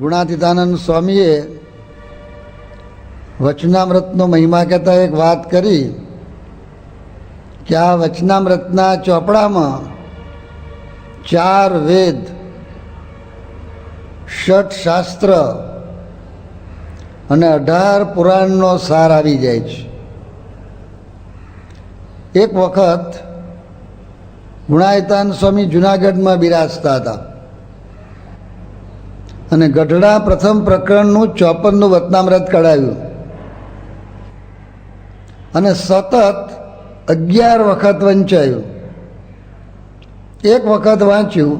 ગુણાતીતાનંદ સ્વામીએ વચનામૃતનો મહિમા કહેતા એક વાત કરી કે આ વચનામૃતના ચોપડામાં 4 વેદ, 6 શાસ્ત્ર અને 18 પુરાણનો સાર આવી જાય છે. એક વખત ગુણાતીતાનંદ સ્વામી જુનાગઢમાં બિરાજતા હતા અને ગઢડા પ્રથમ પ્રકરણનું 54નું વચનામૃત કઢાવ્યું અને સતત 11 વખત વંચાયું. એક વખત વાંચ્યું,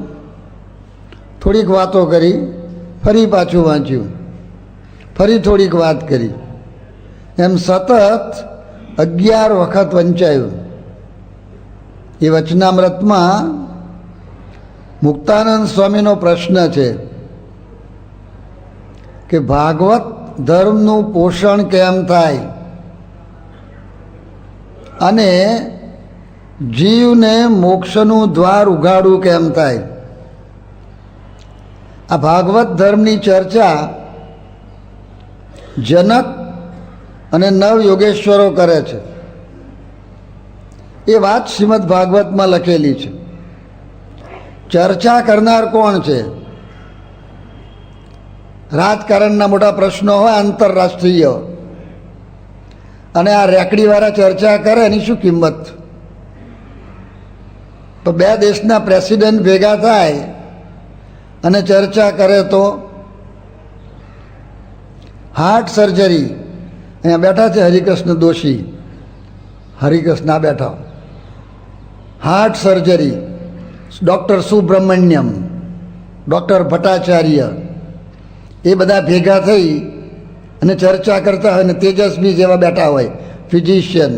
થોડીક વાતો કરી, ફરી પાછું વાંચ્યું, ફરી થોડીક વાત કરી, એમ સતત 11 વખત વંચાયું. એ વચનામૃતમાં મુક્તાનંદ સ્વામીનો પ્રશ્ન છે કે ભાગવત ધર્મનું પોષણ કેમ થાય અને જીવને મોક્ષનું દ્વાર ઉઘાડવું કેમ થાય. આ ભાગવત ધર્મની ચર્ચા જનક અને નવ યોગેશ્વરો કરે છે. એ વાત શ્રીમદ ભાગવતમાં લખેલી છે. ચર્ચા કરનાર કોણ છે? રાજકારણના મોટા પ્રશ્નો હોય આંતરરાષ્ટ્રીય, અને આ રેકડીવાળા ચર્ચા કરે એની શું કિંમત? તો 2 દેશના પ્રેસિડેન્ટ ભેગા થાય અને ચર્ચા કરે તો હાર્ટ સર્જરી, અહીંયા બેઠા છે હરિકૃષ્ણ દોશી, હરિકૃષ્ણ બેઠા, heart surgery, doctor Subramanyam, doctor Bhattacharya, એ બધા ભેગા થઈ અને ચર્ચા કરતા હોય. અને તેજસ્વી જેવા બેઠા હોય, ફિઝિશિયન,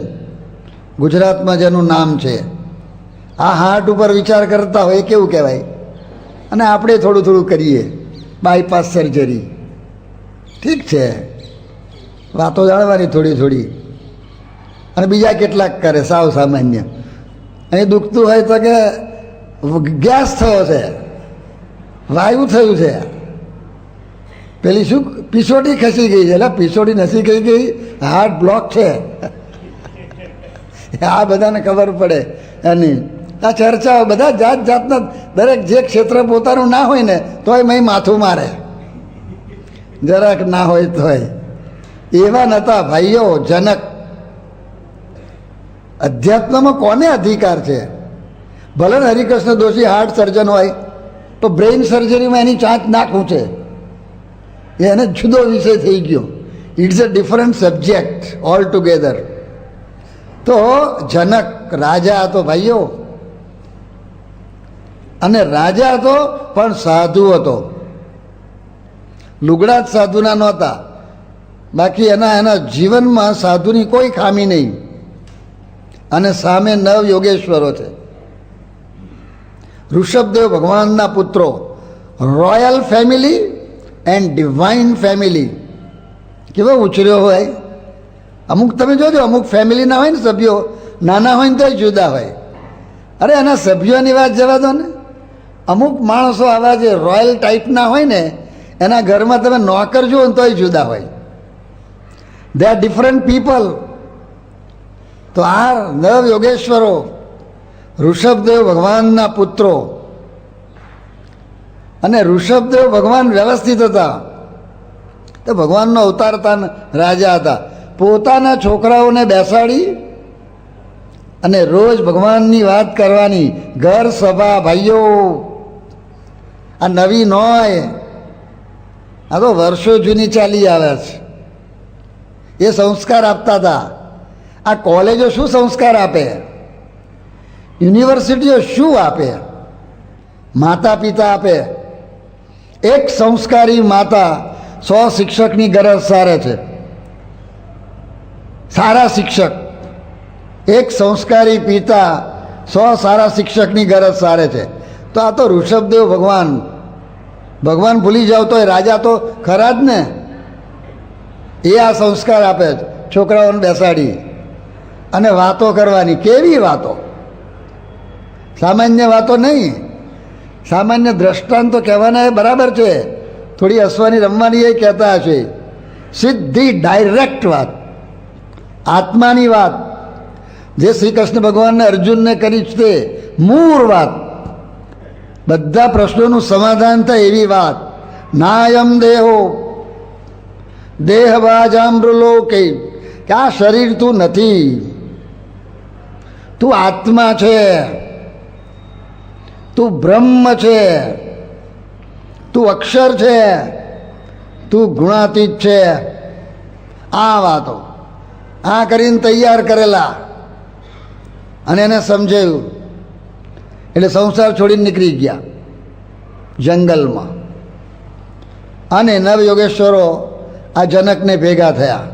ગુજરાતમાં જેનું નામ છે, આ હાર્ટ ઉપર વિચાર કરતા હોય, કેવું કહેવાય? અને આપણે થોડું થોડું કરીએ, બાયપાસ સર્જરી. ઠીક છે, વાતો જાણવાની થોડી થોડી, અને બીજા કેટલાક કરે સાવ સામાન્ય. અહીં દુખતું હોય તો કે ગેસ થયો છે, વાયુ થયું છે, પેલી શું પીસોટી ખસી ગઈ છે. એટલે પીસોટી નથી ખસી ગઈ, હાર્ટ બ્લોક છે. આ બધાને ખબર પડે એની. આ ચર્ચાઓ બધા જાત જાતના, દરેક જે ક્ષેત્ર પોતાનું ના હોય ને તોય મેં માથું મારે, જરાક ના હોય તોય. એવા નતા ભાઈઓ જનક. અધ્યાત્મમાં કોને અધિકાર છે? ભલે હરિકૃષ્ણ દોશી હાર્ટ સર્જન હોય તો બ્રેઇન સર્જરીમાં એની ચાંચ નાખવું છે, એને જુદો વિષય થઈ ગયો. It's a different subject all together. તો જનક રાજા હતો ભાઈઓ, અને રાજા હતો પણ સાધુ હતો. લુગડા જ સાધુના નહોતા, બાકી એના જીવનમાં સાધુની કોઈ ખામી નહીં. અને સામે 9 યોગેશ્વરો છે. ઋષભદેવ ભગવાનના પુત્રો, royal family and divine family. કેવો ઉછર્યો હોય! અમુક તમે જોજો, અમુક ફેમિલીના હોય ને સભ્યો, નાના હોય ને તોય જુદા હોય. અરે એના સભ્યોની વાત જવા દો ને. અમુક માણસો આવા જે રોયલ ટાઈપના હોય ને, એના ઘરમાં તમે નોકર જુઓ ને તોય જુદા હોય. They are different people. તો આ 9 યોગેશ્વરો ઋષભદેવ ભગવાનના પુત્રો. અને ઋષભદેવ ભગવાન વ્યવસ્થિત હતા. તો ભગવાનનો અવતાર હતા, રાજા હતા. પોતાના છોકરાઓને બેસાડી અને રોજ ભગવાનની વાત કરવાની. ઘર સભા ભાઈઓ, આ નવી નોય, આ તો વર્ષો જૂની ચાલી આવે છે. એ સંસ્કાર આપતા હતા. આ કોલેજો શું સંસ્કાર આપે? યુનિવર્સિટીઓ શું આપે? માતા પિતા આપે. એક સંસ્કારી માતા 100 શિક્ષકની ગરજ સારે છે. સારા શિક્ષક. એક સંસ્કારી પિતા 100 સારા શિક્ષકની ગરજ સારે છે. તો આ તો ઋષભદેવ ભગવાન ભૂલી જાવ તો રાજા તો ખરા જ ને. એ આ સંસ્કાર આપે છે. છોકરાઓને બેસાડી અને વાતો કરવાની. કેવી વાતો! સામાન્ય વાતો નહીં. સામાન્ય દ્રષ્ટાંત તો કહેવાના એ બરાબર છે, થોડી હસવાની રમવાની એ કહેતા હશે. સીધી ડાયરેક્ટ વાત, આત્માની વાત, જે શ્રી કૃષ્ણ ભગવાનને અર્જુનને કરી છે મૂળ વાત, બધા પ્રશ્નોનું સમાધાન થાય એવી વાત. નાયમ દેહો દેહવાજામૃલોકે, કે આ શરીર તું નથી, તું આત્મા છે, તું બ્રહ્મ છે, તું અક્ષર છે, તું ગુણાતીત છે. આ વાતો આ કરીને તૈયાર કરેલા અને એને સમજાયું એટલે સંસાર છોડીને નીકળી ગયા જંગલમાં. અને નવયોગેશ્વરો આ જનકને ભેગા થયા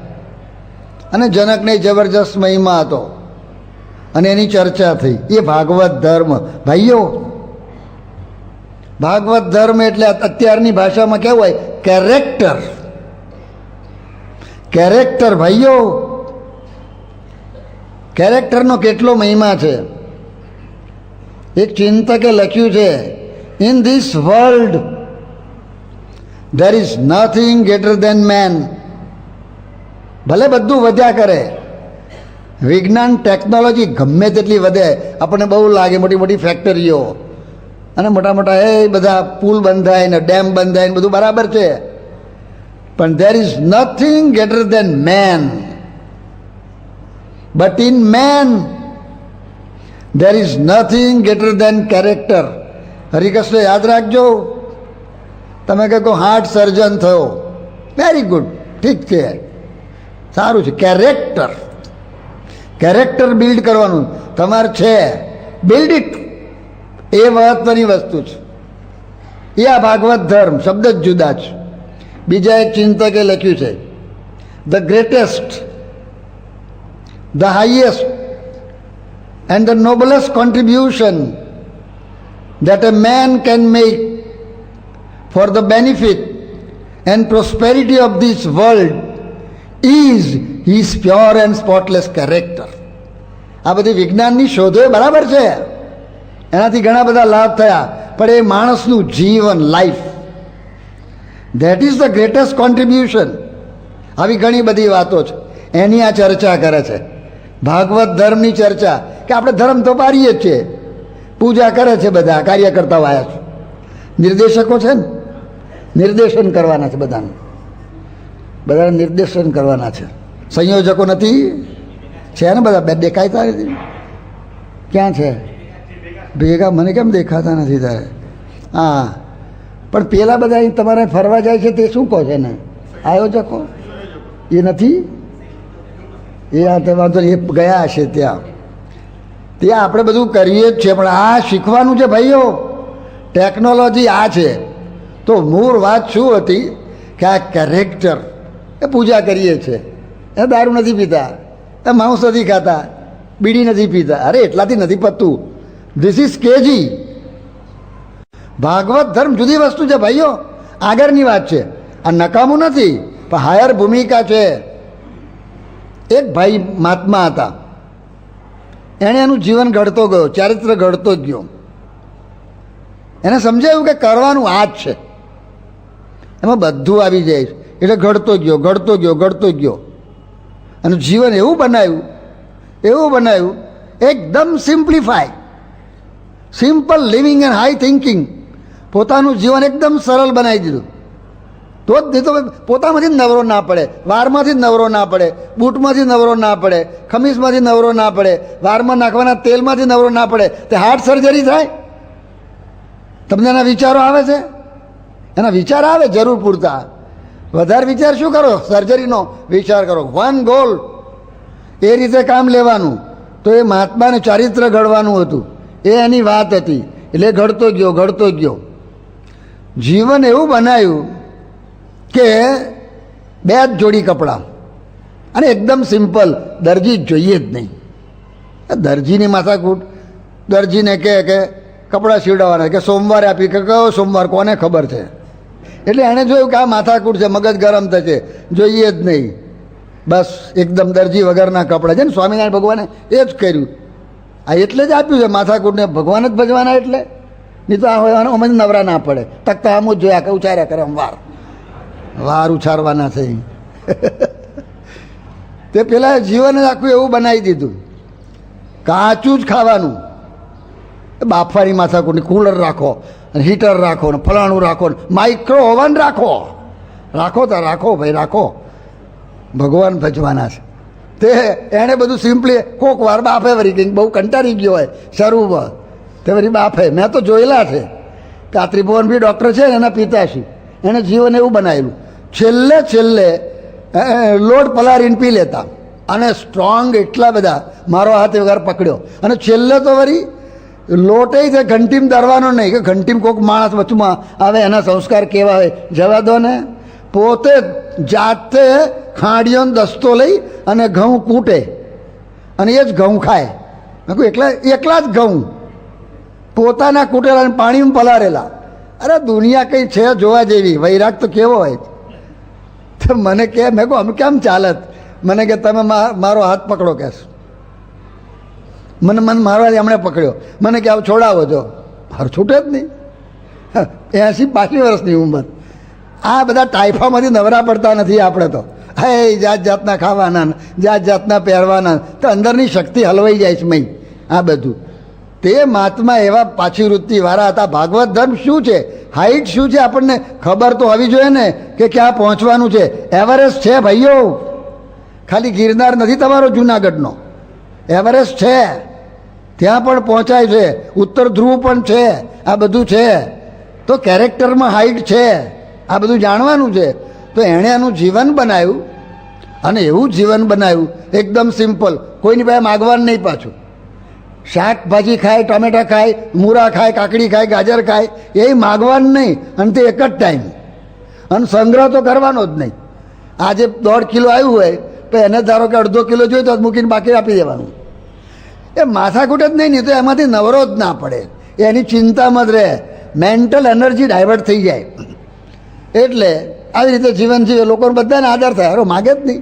અને જનકને જબરજસ્ત મહિમા હતો અને એની ચર્ચા થઈ. એ ભાગવત ધર્મ ભાઈઓ, ભાગવત ધર્મ એટલે અત્યારની ભાષામાં કેવું હોય, કેરેક્ટર. કેરેક્ટર ભાઈઓ, કેરેક્ટરનો કેટલો મહિમા છે. એક ચિંતકે લખ્યું છે, in this world there is nothing greater than man. ભલે બધું વધ્યા કરે, વિજ્ઞાન ટેકનોલોજી ગમે તેટલી વધે, આપણને બહુ લાગે મોટી મોટી ફેક્ટરીઓ અને મોટા મોટા એ બધા પુલ બંધાય ને ડેમ બંધાય ને બધું બરાબર છે, પણ there is nothing greater than man. But in man there is nothing greater than character. Harikrishna યાદ રાખજો. તમે કહો હાર્ટ સર્જન થયો, વેરી ગુડ, ઠીક છે, સારું છે. કેરેક્ટર, કેરેક્ટર બિલ્ડ કરવાનું તમારે છે, બિલ્ડ ઇટ. એ મહત્વની વસ્તુ છે. એ આ ભાગવત ધર્મ શબ્દ જ જુદા છે. બીજા એક ચિંતકે લખ્યું છે, the greatest, the highest and the noblest contribution that a man can make for the benefit and prosperity of this world is his pure and spotless character. આ બધી વિજ્ઞાનની શોધો બરાબર છે, એનાથી ઘણા બધા લાભ થયા, પણ એ માણસનું જીવન, life, that is the greatest contribution. આવી ઘણી બધી વાતો છે, એની આ ચર્ચા કરે છે. ભાગવત ધર્મની ચર્ચા, કે આપણે ધર્મ તો પાડીએ જ છીએ, પૂજા કરે છે, બધા કાર્યકર્તાઓ આવ્યા છે, નિર્દેશકો છે ને, નિર્દેશન કરવાના છે, બધાને બધાને નિર્દેશન કરવાના છે. સંયોજકો નથી છે ને બધા, બે દેખાતા નથી. ક્યાં છે ભેગા? મને કેમ દેખાતા નથી તારે? હા, પણ પેલા બધા અહીં તમારે ફરવા જાય છે તે શું કહો છે ને, આયોજકો એ નથી? એ આ વાંધો એ ગયા હશે ત્યાં. ત્યાં આપણે બધું કરીએ જ છે, પણ આ શીખવાનું છે ભાઈઓ. ટેકનોલોજી આ છે. તો મૂળ વાત શું હતી કે આ કેરેક્ટર, એ પૂજા કરીએ છીએ, એ દારૂ નથી પીતા, એ માંસ નથી ખાતા, બીડી નથી પીતા. અરે એટલાથી નથી પતતું. This is KG. ભાગવત ધર્મ જુદી વસ્તુ છે ભાઈઓ, આગળની વાત છે. આ નકામું નથી, પણ હાયર ભૂમિકા છે. એક ભાઈ મહાત્મા હતા, એણે એનું જીવન ઘડતો ગયો, ચારિત્ર ઘડતો જ ગયો. એને સમજાયું કે કરવાનું આ જ છે, એમાં બધું આવી જાય, એટલે ઘડતો ગયો, ઘડતો ગયો, ઘડતો ગયો. અને જીવન એવું બનાવ્યું, એવું બનાવ્યું, એકદમ simplify, simple living and high thinking. પોતાનું જીવન એકદમ સરળ બનાવી દીધું. તો જ નહીં તો પોતામાંથી જ નવરો ના પડે, વારમાંથી જ નવરો ના પડે, બૂટમાંથી નવરો ના પડે, ખમીસમાંથી નવરો ના પડે, વારમાં નાખવાના તેલમાંથી નવરો ના પડે, તે હાર્ટ સર્જરી થાય. તમને એના વિચારો આવે છે? એના વિચાર આવે જરૂર પૂરતા. વધારે વિચાર શું કરો? સર્જરીનો વિચાર કરો. વન ગોલ, એ રીતે કામ લેવાનું. તો એ મહાત્માને ચારિત્ર ઘડવાનું હતું, એ એની વાત હતી. એટલે ઘડતો ગયો, ઘડતો ગયો. જીવન એવું બનાવ્યું કે બે જ જોડી કપડાં, અને એકદમ સિમ્પલ, દરજી જોઈએ જ નહીં. દરજીની માથાકૂટ. દરજીને કહે કે કપડાં સીવડાવવાના, કે સોમવારે આપી, કે કયો સોમવાર કોને ખબર છે. એટલે એણે જોયું કે આ માથાકૂટ છે, મગજ ગરમ થશે, જોઈએ જ નહીં. બસ એકદમ દરજી વગરના કપડાં છે ને. સ્વામિનારાયણ ભગવાને એ જ કર્યું. આ એટલે જ આપ્યું છે માથાકૂટને, ભગવાન જ ભજવાના. એટલે નહીં તો આ હોય અમે નવરા ના પડે, તકતા આમ જ જોયા કે ઉચાર્યા કરે વાર. વાર ઉછારવાના છે તે પેલા જીવન જ આખું એવું બનાવી દીધું, કાચું જ ખાવાનું, બાફવાની માથાકૂટ, કુલર રાખો, હીટર રાખો ને ફલાણું રાખો ને માઇક્રો ઓવન રાખો, રાખો તો રાખો ભાઈ રાખો, ભગવાન ભજવાના છે. તે એણે બધું સિમ્પલી કોક વાર બાફે, વળી કંઈક બહુ કંટાળી ગયો હોય શરૂમાં તે વળી બાફે. મેં તો જોયેલા છે કે આ ત્રિભુવન બી ડૉક્ટર છે ને એના પિતાશ્રી, એણે જીવન એવું બનાવેલું, છેલ્લે છેલ્લે લોટ પલાળીને પી લેતા અને સ્ટ્રોંગ એટલા બધા, મારો હાથ વગર પકડ્યો અને છેલ્લે તો વળી લોટે છે ઘંટીમ દરવાનો નહીં કે ઘંટીમ કોઈક માણસ વચમાં આવે એના સંસ્કાર કેવા હોય, જવા દો ને. પોતે જાતે ખાંડીઓનો દસ્તો લઈ અને ઘઉં કૂટે અને એ જ ઘઉં ખાય. મેં કહું એકલા જ ઘઉં પોતાના કૂટેલા અને પાણીમાં પલાળેલા. અરે દુનિયા કંઈ છે જોવા જેવી, વૈરાગ તો કેવો હોય. તો મને કે મેં કહું અમે કેમ ચાલત, મને કે તમે મારો હાથ પકડો કહેશ, મને મારવા એમણે પકડ્યો, મને કે આવ છોડાવો છો, મારું છૂટે જ નહીં. 80-82 વર્ષની ઉંમર. આ બધા ટાઈફામાંથી નવરા પડતા નથી આપણે તો. હે જાત જાતના ખાવાના, જાત જાતના પહેરવાના, તો અંદરની શક્તિ હલવાઈ જાય છે મય. આ બધું તે મહાત્મા એવા પાછી વૃત્તિવાળા હતા. ભાગવત ધર્મ શું છે, હાઈટ શું છે, આપણને ખબર તો હોવી જોઈએ ને કે ક્યાં પહોંચવાનું છે. એવરેસ્ટ છે ભાઈઓ, ખાલી ગિરનાર નથી તમારો જૂનાગઢનો, એવરેસ્ટ છે, ત્યાં પણ પહોંચાય છે, ઉત્તર ધ્રુવ પણ છે, આ બધું છે. તો કેરેક્ટરમાં હાઈટ છે, આ બધું જાણવાનું છે. તો એણે એનું જીવન બનાવ્યું અને એવું જીવન બનાવ્યું એકદમ સિમ્પલ, કોઈની પાસે માગવાનું નહીં. પાછું શાકભાજી ખાય, ટમેટા ખાય, મૂરા ખાય, કાકડી ખાય, ગાજર ખાય, એ માગવાનું નહીં અને તે એક જ ટાઈમ. અને સંગ્રહ તો કરવાનો જ નહીં. આજે 1.5 કિલો આવ્યું હોય તો એને ધારો કે 1/2 કિલો જોઈએ તો મૂકીને બાકી આપી દેવાનું. એ માથાકૂટ જ નહીં, તો એમાંથી નવરો જ ના પડે, એની ચિંતામાં જ રહે, મેન્ટલ એનર્જી ડાયવર્ટ થઈ જાય. એટલે આવી રીતે જીવન જીવે, લોકોને બધાને આદર થાય. અરે માગે જ નહીં,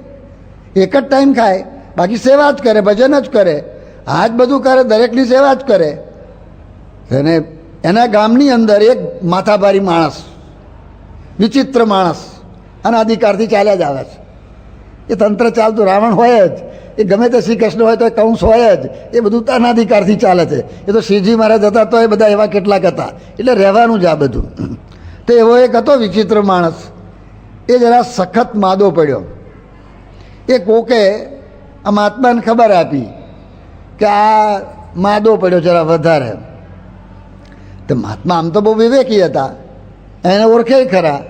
એક જ ટાઈમ ખાય, બાકી સેવા જ કરે, ભજન જ કરે, આ જ બધું કરે, દરેકની સેવા જ કરે. અને એના ગામની અંદર એક માથાભારી માણસ, વિચિત્ર માણસ, અનાધિકારથી ચાલ્યા જ આવે છે. એ તંત્ર ચાલતું રાવણ હોય જ, એ ગમે તે શ્રી કૃષ્ણ હોય તો એ કંસ હોય જ, એ બધું અનાધિકારથી ચાલે છે. એ તો શ્રીજી મહારાજ હતા તો એ બધા એવા કેટલાક હતા, એટલે રહેવાનું જ આ બધું. તો એવો એક હતો વિચિત્ર માણસ, એ જરા સખત માદો પડ્યો. એ કોકે આ મહાત્માને ખબર આપી કે આ માદો પડ્યો જરા વધારે. તો મહાત્મા આમ તો બહુ વિવેકી હતા, એને ઓળખે ખરા,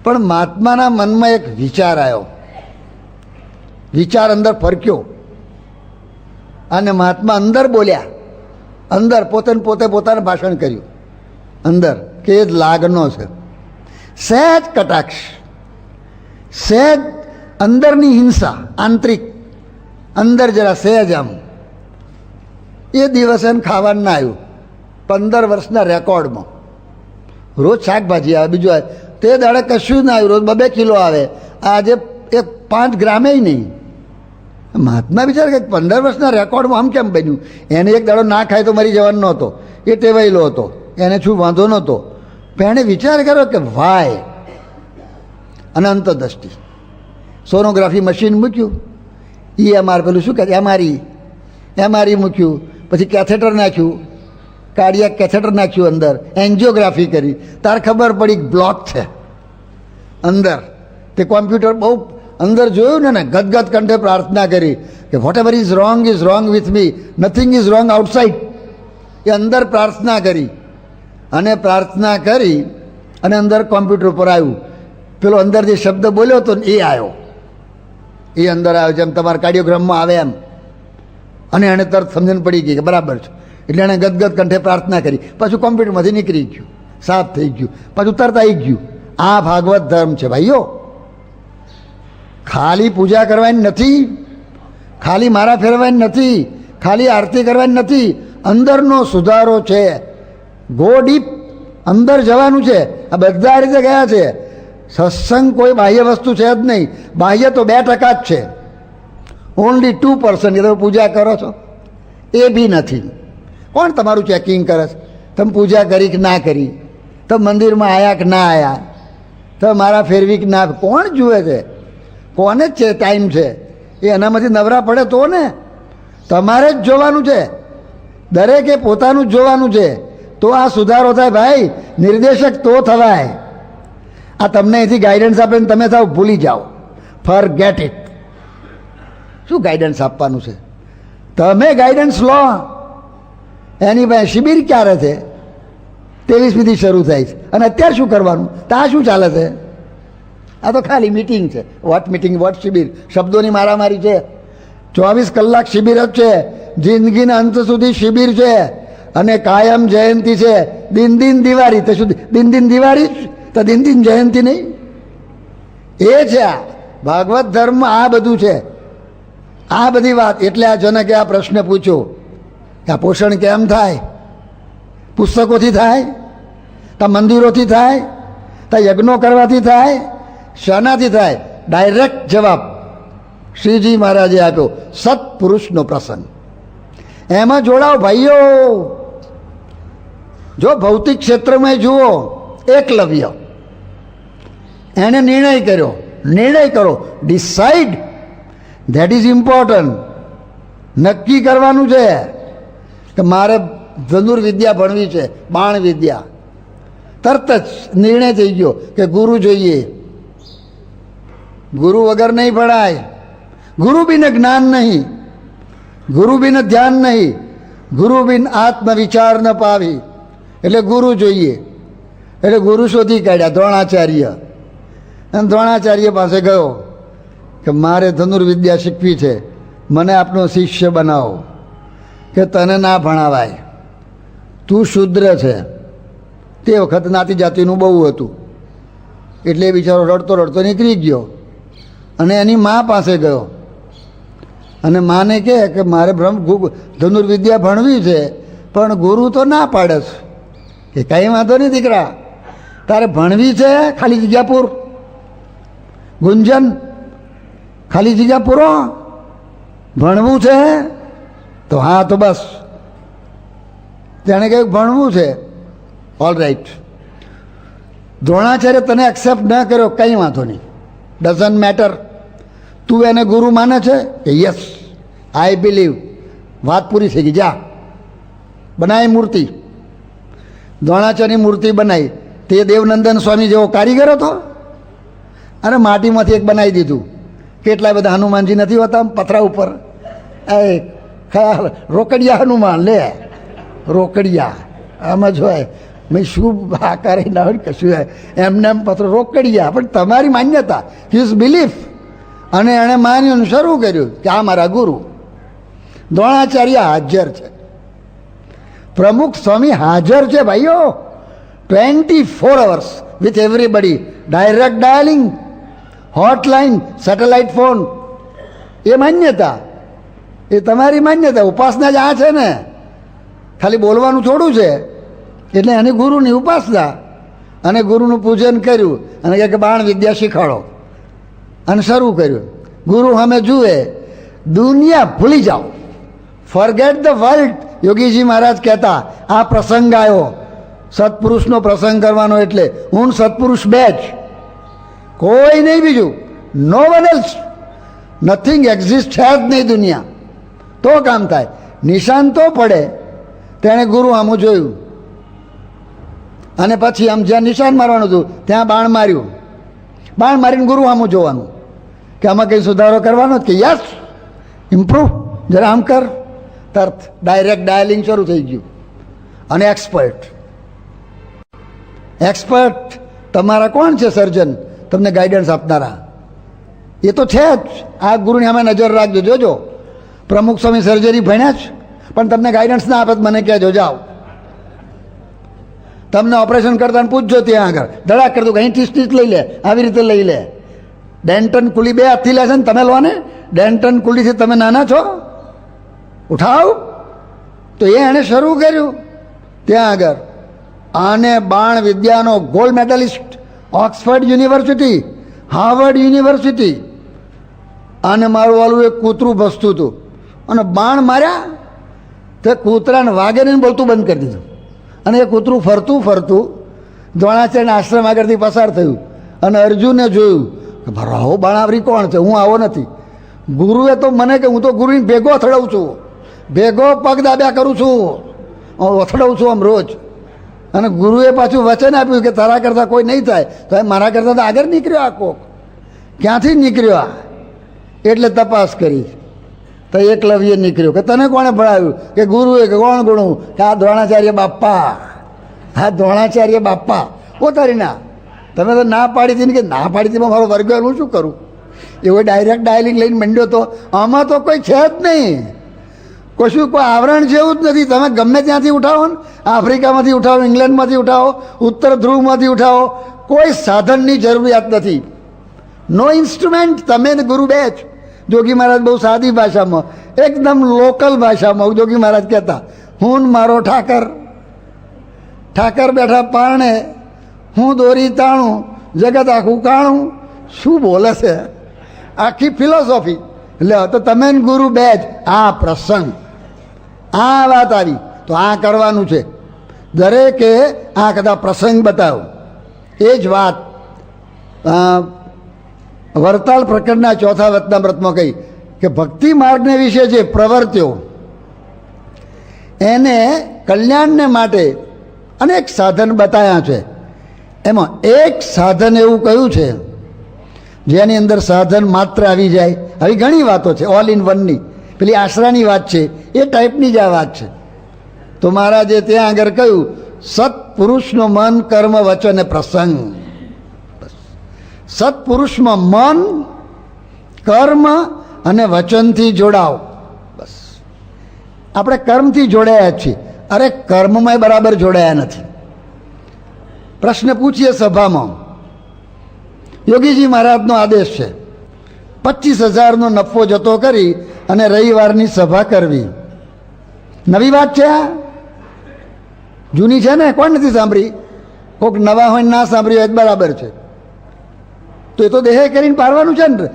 પણ મહાત્માના મનમાં એક વિચાર આવ્યો, વિચાર અંદર ફરક્યો અને મહાત્મા અંદર બોલ્યા, અંદર પોતે પોતાને ભાષણ કર્યું અંદર કે એ જ લાગનો છે. સહેજ કટાક્ષ, સહેજ અંદરની હિંસા, આંતરિક અંદર જરા સહેજ આમ. એ દિવસે એને ખાવાનું ના આવ્યું 15 વર્ષના રેકોર્ડમાં. રોજ શાકભાજી આવે, બીજું આવે, તે દાડે કશું ના આવ્યું, રોજ 2 કિલો આવે, આજે 5 ગ્રામે નહીં. મહાત્મા વિચાર કે 15 વર્ષના રેકોર્ડમાં આમ કેમ બન્યું? એને એક દાડો ના ખાય તો મરી જવાનો નહોતો, એ ટેવાયેલો હતો, એને શું વાંધો નહોતો. પણ એણે વિચાર કર્યો કે વાય, અને અંતરદ્રષ્ટિ, સોનોગ્રાફી મશીન મૂક્યું, EMR પેલું શું કહે MRI મૂક્યું, પછી કેથેટર નાખ્યું, કાર્ડિયાક કેથેટર નાખ્યું અંદર, એન્જિયોગ્રાફી કરી, તાર ખબર પડી બ્લોક છે અંદર. તે કોમ્પ્યુટર બહુ અંદર જોયું ને, ગદગદ કંઠે પ્રાર્થના કરી કે whatever is wrong with me, nothing is wrong outside. એ અંદર પ્રાર્થના કરી અને પ્રાર્થના કરી અને અંદર કોમ્પ્યુટર પર આવ્યું. પેલો અંદર જે શબ્દ બોલ્યો હતો ને એ આવ્યો, એ અંદર આવ્યો, જેમ તમારા કાર્ડિયોગ્રામમાં આવે એમ. અને એણે તરત સમજણ પડી ગઈ કે બરાબર છે. એટલે એણે ગદગદ કંઠે પ્રાર્થના કરી, પાછું કોમ્પ્યુટરમાંથી નીકળી ગયું, સાફ થઈ ગયું, પાછું તરત આવી ગયું. આ ભાગવત ધર્મ છે ભાઈઓ. ખાલી પૂજા કરવાની નથી, ખાલી મારા ફેરવાની નથી, ખાલી આરતી કરવાની નથી, અંદરનો સુધારો છે. ગો ડીપ, અંદર જવાનું છે. આ બધા રીતે ગયા છે. સત્સંગ કોઈ બાહ્ય વસ્તુ છે જ નહીં, બાહ્ય તો 2% જ છે, ઓનલી 2%. એ તમે પૂજા કરો છો એ બી નથી. કોણ તમારું ચેકિંગ કરે છે? તમે પૂજા કરી કે ના કરી, તમે મંદિરમાં આવ્યા કે ના આવ્યા, તો મારા ફેરવી ના કોણ જુએ છે? કોને જ છે ટાઈમ છે? એ એનામાંથી નવરા પડે તો ને. તમારે જ જોવાનું છે, દરેકે પોતાનું જ જોવાનું છે, તો આ સુધારો થાય ભાઈ. નિર્દેશક તો થવાય. આ તમને અહીંથી ગાઈડન્સ આપે ને તમે સાવ ભૂલી જાઓ, ફોર ગેટ ઇટ. શું ગાઈડન્સ આપવાનું છે? તમે ગાઈડન્સ લો. એની પાસે શિબિર ક્યારે છે? 23મીથી શરૂ થાય છે. અને અત્યારે શું કરવાનું? તો આ શું ચાલે છે? આ તો ખાલી મિટિંગ છે. વોટ મિટિંગ, વોટ શિબિર, શબ્દોની મારામારી છે. 24 કલાક શિબિર જ છે. જિંદગીના અંત સુધી શિબિર છે. અને કાયમ જયંતિ છે. દિન દિન દિવાળી. તો શું દિન દિન દિવાળી તો દિન દિન જયંતિ નહીં? એ છે આ ભાગવત ધર્મ. આ બધું છે, આ બધી વાત. એટલે આ જનકે આ પ્રશ્ન પૂછ્યો કે આ પોષણ કેમ થાય? પુસ્તકોથી થાય? તા મંદિરોથી થાય? તા યજ્ઞો કરવાથી થાય? શાનાથી થાય? ડાયરેક્ટ જવાબ શ્રીજી મહારાજે આપ્યો, સત્પુરુષનો પ્રસંગ. એમાં જોડાઓ ભાઈઓ. જો ભૌતિક ક્ષેત્રમાં જુઓ, એકલવ્ય એણે નિર્ણય કર્યો. નિર્ણય કરો, ડિસાઇડ, ધેટ ઇઝ ઇમ્પોર્ટન્ટ. નક્કી કરવાનું છે કે મારે ધનુર્વિદ્યા ભણવી છે, બાણ વિદ્યા. તરત જ નિર્ણય થઈ ગયો કે ગુરુ જોઈએ. ગુરુ વગર નહીં ભણાય. ગુરુ બિન જ્ઞાન નહીં, ગુરુ બિન ધ્યાન નહીં, ગુરુ બિન આત્મવિચાર ન પાવી. એટલે ગુરુ જોઈએ. એટલે ગુરુ શોધી કાઢ્યા, દ્રોણાચાર્ય. અને દ્રોણાચાર્ય પાસે ગયો કે મારે ધનુર્વિદ્યા શીખવી છે, મને આપનો શિષ્ય બનાવો. કે તને ના ભણાવાય, તું શુદ્ર છે. તે વખત નાતી જાતિનું બહુ હતું. એટલે એ બિચારો રડતો રડતો નીકળી ગયો અને એની મા પાસે ગયો. અને માને કહે કે મારે ધનુર્વિદ્યા ભણવી છે, પણ ગુરુ તો ના પાડે છે. કે કંઈ વાંધો નહીં દીકરા, તારે ભણવી છે, ખાલી જગ્યા પૂર. ગુંજન, ખાલી જગ્યા પૂરો. ભણવું છે તો હા, તો બસ. તેણે કહ્યું ભણવું છે, ઓલ રાઈટ. દ્રોણાચાર્ય તને એક્સેપ્ટ ન કર્યો, કંઈ વાંધો નહીં, ડઝન્ટ મેટર. તું એને ગુરુ માને છે? કે યસ, આઈ બિલીવ. વાત પૂરી થઈ ગઈ. જા, બનાવી મૂર્તિ. દ્રોણાચાર્યની મૂર્તિ બનાવી. તે દેવનંદન સ્વામી જેવો કારીગર હતો. અને માટીમાંથી એક બનાવી દીધું. કેટલા બધા હનુમાનજી નથી હોતા પથરા ઉપર? એ ખ્યાલ રોકડિયા હનુમાન, લે રોકડિયા. આમાં જોય મેં શું આકારે ના હોય કશું એમને એમ પથરો રોકડિયા. પણ તમારી માન્યતા, હિઝ બિલીફ. અને એણે માન્યું, શરૂ કર્યું કે આ મારા ગુરુ. દ્રોણાચાર્ય હાજર છે, પ્રમુખ સ્વામી હાજર છે ભાઈઓ. 24 hours with everybody. Direct dialing, hotline, satellite phone. એ માન્યતા, એ તમારી માન્યતા. ઉપાસના જ આ છે ને, ખાલી બોલવાનું થોડું છે. એટલે એની ગુરુની ઉપાસના. અને ગુરુનું પૂજન કર્યું અને કે બાણ વિદ્યા શીખવાડો. અને શરૂ કર્યું. ગુરુ અમે જુએ, દુનિયા ભૂલી જાઓ, ફોરગેટ ધ વર્લ્ડ. યોગીજી મહારાજ કહેતા, આ પ્રસંગ આવ્યો, સત્પુરુષનો પ્રસંગ કરવાનો. એટલે હું સત્પુરુષ બે જ, કોઈ નહીં બીજું. નો વન એલ્સ, નથિંગ એક્ઝિસ્ટ છે જ નહીં દુનિયા. તો કામ થાય. નિશાન તો પડે. તેણે ગુરુ આમું જોયું અને પછી આમ જ્યાં નિશાન મારવાનું હતું ત્યાં બાણ માર્યું. બાણ મારીને ગુરુ આમું જોવાનું કે આમાં કંઈ સુધારો કરવાનો કે યસ, ઇમ્પ્રૂવ, જરા આમ કર. તરત ડાયરેક્ટ ડાયલિંગ શરૂ થઈ ગયું. અને એક્સપર્ટ તમારા કોણ છે? સર્જન, તમને ગાઈડન્સ આપનારા. એ તો છે જ. આ ગુરુની અમે નજર રાખજો. જોજો, પ્રમુખ સ્વામી સર્જરી ભણ્યા જ, પણ તમને ગાઈડન્સ ના આપે મને કહેજો. જાઓ, તમને ઓપરેશન કરતા પૂછજો ત્યાં આગળ. ધડાક કરતું કે અહીં ટીસ લઈ લે, આવી રીતે લઈ લે. ડેન્ટન કુલી બે હાથથી લે છે ને તમે લો ને. ડેન્ટન કુલીથી તમે નાના છો, ઉઠાવ. તો એણે શરૂ કર્યું ત્યાં આગળ. આને બાણ વિદ્યાનો gold medalist, Oxford university, Harvard university. આને મારું વાલું એક કૂતરું ભસતું હતું અને બાણ માર્યા. તે કૂતરાને વાગે નહીં બોલતું બંધ કરી દીધું. અને એ કૂતરું ફરતું ફરતું દ્રોણાચાર્યના આશ્રમ આગળથી પસાર થયું અને અર્જુને જોયું કે મારો આવો બાણાવરી કોણ છે, હું આવો નથી. ગુરુએ તો મને કે હું તો ગુરુને ભેગો અથડાવું છું, ભેગો પગ દાબ્યા કરું છું, અથડાવું છું આમ રોજ. અને ગુરુએ પાછું વચન આપ્યું કે તારા કરતાં કોઈ નહીં થાય. તો એ મારા કરતાં તો આગળ નીકળ્યો આ કોક, ક્યાંથી નીકળ્યો આ? એટલે તપાસ કરી તો એકલવ્ય નીકળ્યો. કે તને કોણે ભણાવ્યું? કે ગુરુએ. કે કોણ ગુણું? કે આ દ્રોણાચાર્ય બાપ્પા, હા દ્રોણાચાર્ય બાપ્પા. પોતારી ના, તમે તો ના પાડી હતી ને. કે ના પાડી હતી મારો વર્ગ હું શું કરું? એવો ડાયરેક્ટ ડાયલિંગ લઈને મંડ્યો. તો આમાં તો કોઈ છે જ નહીં, કશું કોઈ આવરણ જેવું જ નથી. તમે ગમે ત્યાંથી ઉઠાવો ને, આફ્રિકામાંથી ઉઠાવો, ઇંગ્લેન્ડમાંથી ઉઠાવો, ઉત્તર ધ્રુવમાંથી ઉઠાવો, કોઈ સાધનની જરૂરિયાત નથી. નો ઇન્સ્ટ્રુમેન્ટ. તમે ને ગુરુ બે જ. જોગી મહારાજ બહુ સાદી ભાષામાં, એકદમ લોકલ ભાષામાં જોગી મહારાજ કહેતા, હું મારો ઠાકર, ઠાકર બેઠા પારણે, હું દોરી તાણું, જગત આખું કાણું. શું બોલે છે? આખી ફિલોસોફી. એટલે તો તમે ને ગુરુ બે જ. આ પ્રસંગ, આ વાત આવી તો આ કરવાનું છે. દરેકે આ કદાચ પ્રસંગ બતાવો. એ જ વાત વરતાલ પ્રકરણના ચોથા વચનામૃતમાં કહી કે ભક્તિ માર્ગને વિશે જે પ્રવર્ત્યો એને કલ્યાણને માટે અનેક સાધન બતાવ્યા છે. એમાં એક સાધન એવું કયું છે જેની અંદર સાધન માત્ર આવી જાય. આવી ઘણી વાતો છે ઓલ ઇન વનની, પેલી આશરાની વાત છે, એ ટાઈપની જ આ વાત છે. તો મહારાજે ત્યાં આગળ કહ્યું સત્પુરુષનું મન, કર્મ, વચન અને પ્રસંગ. સત્પુરુષમાં મન, કર્મ અને વચનથી જોડાવ. બસ આપણે કર્મથી જોડાયા છીએ. અરે કર્મમાં બરાબર જોડાયા નથી. પ્રશ્ન પૂછીએ સભામાં, યોગીજી મહારાજનો આદેશ છે 25,000નો નફો જતો કરી અને રવિવારની સભા કરવી. નવી વાત છે આ? જૂની છે ને? કોણ નથી સાંભળી? કોઈક નવા હોય ના સાંભળ્યું હોય બરાબર છે. તો એ તો દેહે કરીને પારવાનું છે ને.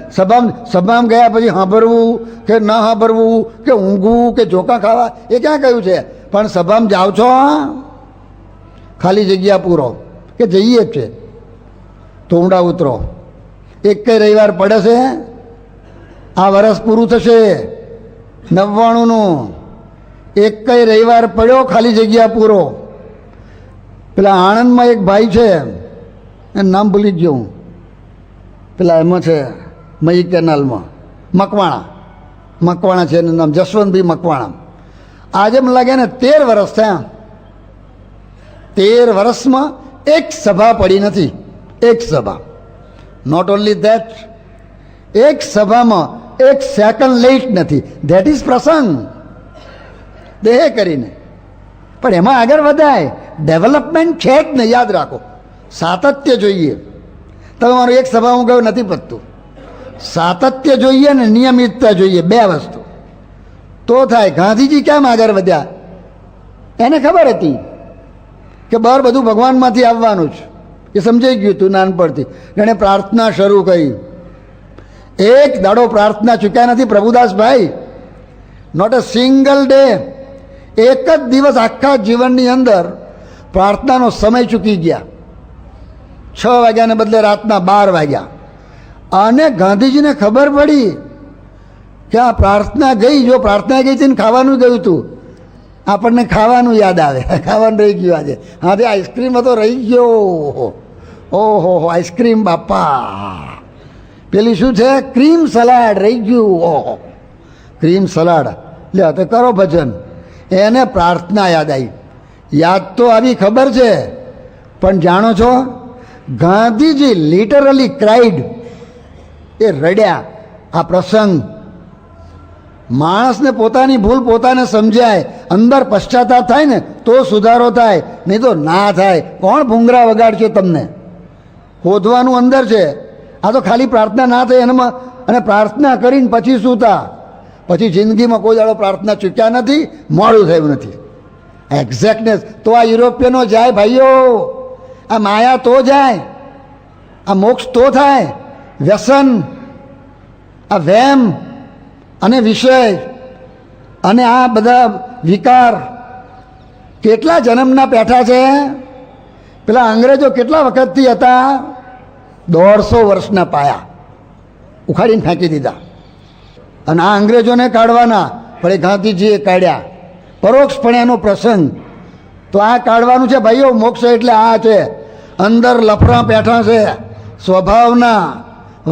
સભામાં ગયા પછી સાંભળવું કે ન સાંભળવું કે ઊંઘવું કે ઝોકા ખાવા એ ક્યાં કહ્યું છે? પણ સભામાં જાઓ છો, ખાલી જગ્યા પૂરો કે જઈએ જ છે તો ઊંડા ઉતરો. એક કઈ રવિવાર પડે છે? આ વર્ષ પૂરું થશે 99નું. એક કઈ રવિવાર પડ્યો, ખાલી જગ્યા પૂરો. પેલા આણંદમાં એક ભાઈ છે, એનું નામ ભૂલી ગયો હું, પેલા એમાં છે મહી કેનાલમાં, મકવાણા છે એનું નામ, જસવંતભાઈ મકવાણા. આજે મને લાગે ને 13 વર્ષ થયા. 13 વર્ષમાં એક સભા પડી નથી. એક સભા. નોટ ઓનલી ધેટ, એક સભામાં એક સેકન્ડ લેટ નથી. ધેટ ઇઝ પ્રસંગ. દેહ કરીને પણ એમાં આગળ વધાય. ડેવલપમેન્ટ છે જ ને. યાદ રાખો, સાતત્ય જોઈએ. તમે મારું એક સભા હું ગયો નથી પતતું. સાતત્ય જોઈએ ને નિયમિતતા જોઈએ, બે વસ્તુ તો થાય. ગાંધીજી કેમ આગળ વધ્યા? એને ખબર હતી કે બહાર બધું ભગવાનમાંથી આવવાનું જ. એ સમજાઈ ગયું હતું નાનપણથી. એણે પ્રાર્થના શરૂ કરી. એક દાડો પ્રાર્થના ચૂક્યા નથી પ્રભુદાસભાઈ. Not a single day. એક જ દિવસ આખા જીવનની અંદર પ્રાર્થનાનો સમય ચૂકી ગયા. 6 વાગ્યાને બદલે રાતના 12 વાગ્યા. અને ગાંધીજીને ખબર પડી કે આ પ્રાર્થના ગઈ. જો પ્રાર્થના ગઈ છે ને ખાવાનું ગયું હતું. આપણને ખાવાનું યાદ આવે, ખાવાનું રહી ગયું આજે. હા તે આઈસ્ક્રીમ હતો, રહી ગયો. ઓહો આઈસ્ક્રીમ બાપા. પેલી શું છે? ક્રીમ સલાડ રહી ગયું. ઓહો ક્રીમ સલાડ. લે તો કરો ભજન. એને પ્રાર્થના યાદ આવી. યાદ તો આવી ખબર છે, પણ જાણો છો ગાંધીજી લિટરલી ક્રાઇડ. એ રડ્યા. આ પ્રસંગ માણસને પોતાની ભૂલ પોતાને સમજાય, અંદર પશ્ચાતાપ થાય ને તો સુધારો થાય, નહીં તો ના થાય. કોણ ભૂંગરા વગાડશે તમને? શોધવાનું અંદર છે. આ તો ખાલી પ્રાર્થના ના થઈ એનામાં, અને પ્રાર્થના કરીને પછી સૂતા. પછી જિંદગીમાં કોઈ દાડો પ્રાર્થના ચૂક્યા નથી, મોડું થયું નથી. એક્ઝેક્ટનેસ તો આ યુરોપિયનો જાય ભાઈઓ. આ માયા તો જાય, આ મોક્ષ તો થાય. વ્યસન, આ વેમ અને વિષય અને આ બધા વિકાર કેટલા જન્મના પેઠા છે. પેલા અંગ્રેજો કેટલા વખતથી હતા? 150 વર્ષના પાયા ઉખાડીને ફેંકી દીધા. અને આ અંગ્રેજોને કાઢવાના, પણ એ ગાંધીજીએ કાઢ્યા. પરોક્ષપણે એનો પ્રસંગ. તો આ કાઢવાનું છે ભાઈઓ. મોક્ષ એટલે આ છે. અંદર લફરા પેઠા છે, સ્વભાવના,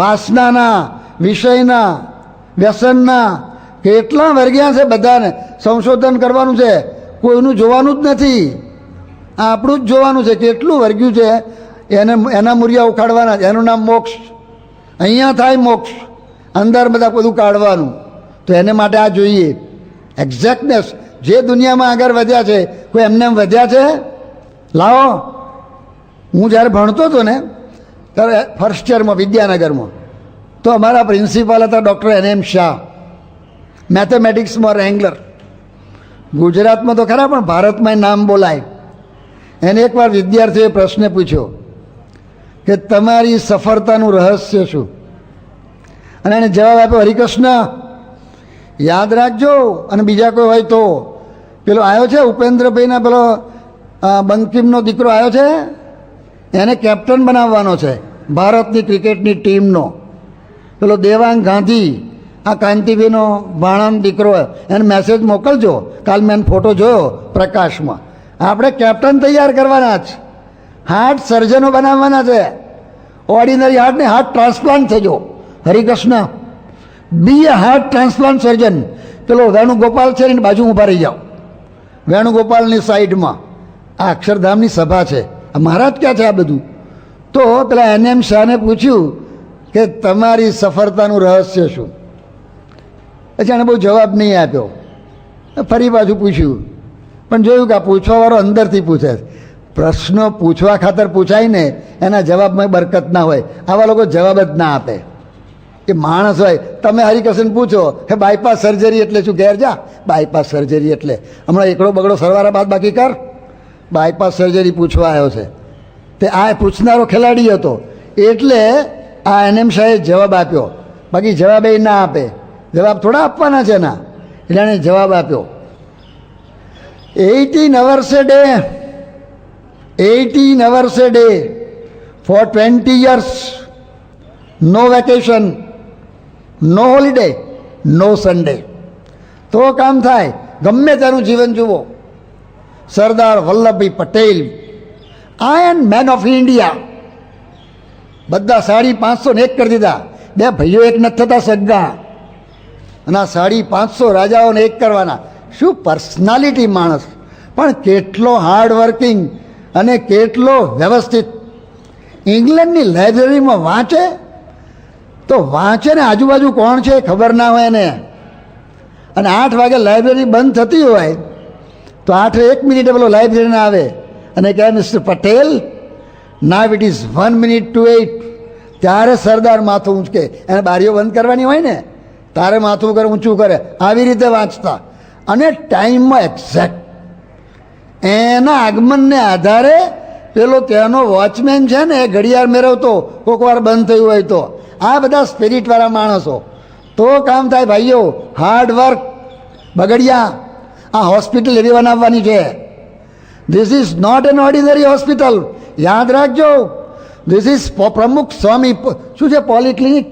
વાસનાના, વિષયના, વ્યસનના. કેટલા વર્ગ્યા છે બધાને. સંશોધન કરવાનું છે, કોઈનું જોવાનું જ નથી, આપણું જ જોવાનું છે. કેટલું વર્ગ્યું છે એના મૂળિયા ઉખાડવાના. એનું નામ મોક્ષ. અહીંયા થાય મોક્ષ, અંદર બધા બધું કાઢવાનું. તો એને માટે આ જોઈએ એક્ઝેક્ટનેસ. જે દુનિયામાં આગળ વધ્યા છે, કોઈ એમને એમ વધ્યા છે? લાવો, હું જ્યારે ભણતો હતો ને ત્યારે ફર્સ્ટ યરમાં વિદ્યાનગરમાં, તો અમારા પ્રિન્સિપાલ હતા ડૉક્ટર NM શાહ, મેથેમેટિક્સમાં રેંગલર. ગુજરાતમાં તો ખરા પણ ભારતમાં નામ બોલાય. એને એકવાર વિદ્યાર્થીએ પ્રશ્ન પૂછ્યો કે તમારી સફળતાનું રહસ્ય શું? અને એને જવાબ આપ્યો, હરિકૃષ્ણ યાદ રાખજો. અને બીજા કોઈ હોય તો પેલો આવ્યો છે ઉપેન્દ્રભાઈના, પેલો બંકિમનો દીકરો આવ્યો છે, એને કેપ્ટન બનાવવાનો છે ભારતની ક્રિકેટની ટીમનો. પેલો દેવાંગ ગાંધી, આ કાંતિભાઈનો ભાણાનો દીકરો, એને મેસેજ મોકલજો. કાલ મેં ફોટો જોયો પ્રકાશમાં. આપણે કેપ્ટન તૈયાર કરવાના જ. હાર્ટ સર્જનો બનાવવાના છે. ઓર્ડિનરી હાર્ટને હાર્ટ ટ્રાન્સપ્લાન્ટ થજો. હરિકૃષ્ણ બી એ હાર્ટ ટ્રાન્સપ્લાન્ટ સર્જન. પેલો વેણુગોપાલ છે એની બાજુ ઊભા રહી જાઓ, વેણુગોપાલની સાઈડમાં. આ અક્ષરધામની સભા છે. આ મહારાજ ક્યાં છે આ બધું? તો પેલા NM શાહને પૂછ્યું કે તમારી સફળતાનું રહસ્ય શું? પછી એણે બહુ જવાબ નહીં આપ્યો. ફરી પાછું પૂછ્યું, પણ જોયું કે આ પૂછવાવાળો અંદરથી પૂછે. પ્રશ્નો પૂછવા ખાતર પૂછાય ને, એના જવાબમાં બરકત ના હોય. આવા લોકો જવાબ જ ના આપે. કે માણસ હોય, તમે હરિકૃષ્ણ પૂછો કે બાયપાસ સર્જરી એટલે શું? ઘેર જા, બાયપાસ સર્જરી એટલે હમણાં એકડો બગડો સરવારા બાદ બાકી કર. બાયપાસ સર્જરી પૂછવા આવ્યો છે. તે આ પૂછનારો ખેલાડી હતો, એટલે આ NM શાહે જવાબ આપ્યો. બાકી જવાબ એ ના આપે. જવાબ થોડા આપવાના છે ના. એટલે એણે જવાબ આપ્યો, 18 hours a day, 18 hours a day for 20 years, no vacation, no holiday, no Sunday. તો કામ થાય. ગમે તેનું જીવન જુઓ. Sardar Vallabhbhai Patel, iron man of India. બધા 550 ને એક કરી દીધા. બે ભાઈઓ એક નથી થતા સગા, અને આ 550 રાજાઓને એક કરવાના. શું પર્સનાલિટી માણસ! પણ કેટલો હાર્ડ વર્કિંગ અને કેટલો વ્યવસ્થિત. ઇંગ્લેન્ડની લાઇબ્રેરીમાં વાંચે તો વાંચે ને આજુબાજુ કોણ છે ખબર ના હોય એને. અને 8 વાગે લાઇબ્રેરી બંધ થતી હોય તો 8:01 મિનિટે પેલો લાઇબ્રેરીને આવે અને કહે, mister Patel, now it is 1 minute to 8. ત્યારે સરદાર માથું ઊંચકે. એને બારીઓ બંધ કરવાની હોય ને, તારે માથું કરે, ઊંચું કરે. આવી રીતે વાંચતા. અને ટાઈમમાં એક્ઝેક્ટ. એના આગમનને આધારે પેલો ત્યાંનો વોચમેન છે ને એ ઘડિયાળ મેળવતો, કોઈક વાર બંધ થયું હોય તો. આ બધા સ્પિરિટવાળા માણસો. તો કામ થાય ભાઈઓ. Hard work. બગડિયા આ હોસ્પિટલ એવી બનાવવાની છે. This is not an ordinary hospital. યાદ રાખજો. ધીસ ઇઝ પ્રમુખ સ્વામી શું છે, પોલિક્લિનિક,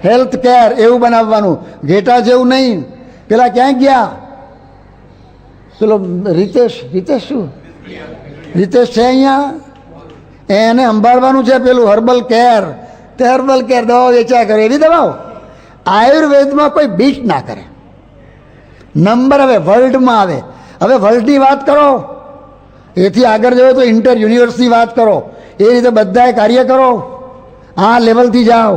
હેલ્થ કેર એવું બનાવવાનું. ઘેટા જેવું નહીં. પેલા ક્યાં ગયા? પેલો રીતેશ શું રીતેશ છે અહીંયા, એને સંભાળવાનું છે પેલું હર્બલ કેર. તે હર્બલ કેર દવાઓ વેચ્યા કરે. એવી દવાઓ આયુર્વેદમાં કોઈ બીટ ના કરે. નંબર હવે વર્લ્ડમાં આવે. હવે વર્લ્ડની વાત કરો, એથી આગળ જવો તો ઇન્ટર યુનિવર્સની વાત કરો. એ રીતે બધાએ કાર્ય કરો. આ લેવલથી જાઓ.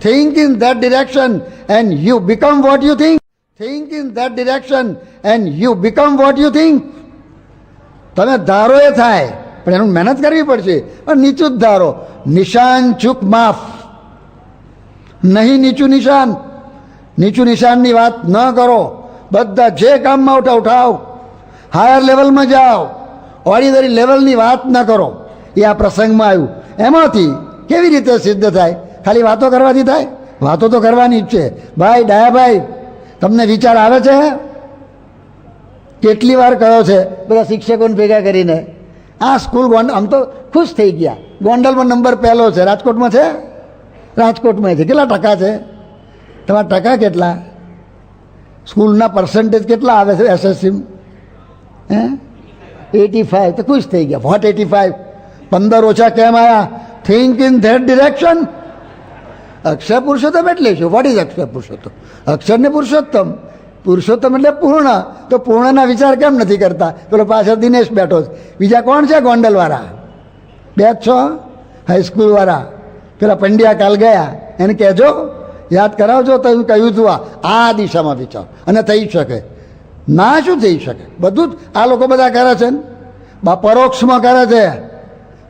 Think in that direction and you become what you think. Think in that direction and you become what you think. તમે ધારો એ થાય, પણ એનું મહેનત કરવી પડશે. પણ નીચું જ ધારો. નિશાન ચૂક માફ, નહીં નીચું નિશાન. નીચું નિશાનની વાત ન કરો. બધા જે કામમાં ઉઠાવ. હાયર લેવલમાં જાઓ. ઓર્ડિનરી લેવલની વાત ન કરો. એ આ પ્રસંગમાં આવ્યું. એમાંથી કેવી રીતે સિદ્ધ થાય? ખાલી વાતો કરવાથી થાય? વાતો તો કરવાની જ છે. ભાઈ ડાયાભાઈ, તમને વિચાર આવે છે? કેટલી વાર કહ્યો છે બધા શિક્ષકોને ભેગા કરીને આ સ્કૂલ ગોંડલ, આમ તો ખુશ થઈ ગયા. ગોંડલમાં નંબર પહેલો છે. રાજકોટમાં છે? રાજકોટમાં છે. કેટલા ટકા છે તમારા? ટકા કેટલા? સ્કૂલના પર્સન્ટેજ કેટલા આવે છે એસએસસી? હે 85. તો ખુશ થઈ ગયા. વોટ 85? 15 ઓછા કેમ આવ્યા? Think in that direction. Akshar Purushottam એટલે શું? What is Akshar Purushottam? અક્ષર ને પુરુષોત્તમ. પુરુષોત્તમ એટલે પૂર્ણ. તો પૂર્ણના વિચાર કેમ નથી કરતા? પેલો પાછળ દિનેશ બેઠો છે. બીજા કોણ છે ગોંડલવાળા? બે જ છો? હાઈસ્કૂલવાળા. પેલા પંડ્યા કાલ ગયા, એને કહેજો, યાદ કરાવજો. તો હું કહ્યું હતું આ દિશામાં વિચાર, અને થઈ શકે. ના શું થઈ શકે? બધું જ આ લોકો બધા કરે છે ને, પરોક્ષમાં કરે છે.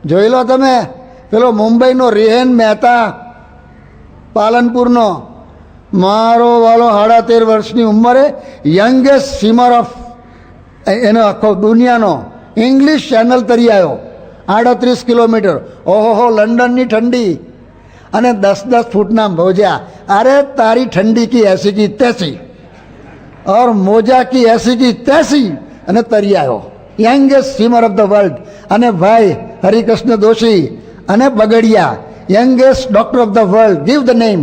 જોઈ લો તમે, પેલો મુંબઈનો રેહન મહેતા, પાલનપુરનો, મારો વાલો 13.5 વર્ષની ઉંમરે યંગેસ્ટ સ્વિમર ઓફ એનો આખો દુનિયાનો ઇંગ્લિશ ચેનલ તરી આવ્યો 38 કિલોમીટર. ઓહો, લંડનની ઠંડી અને 10-10 ફૂટના મોજા. અરે તારી ઠંડી કી એસી કી તૈસી और મોજા કી એસી કી તૈસી, અને તરી આવ્યો. Youngest swimmer of the world. અને ભાઈ હરિકૃષ્ણ દોશી અને Bagadia, youngest doctor of the world. Give the name.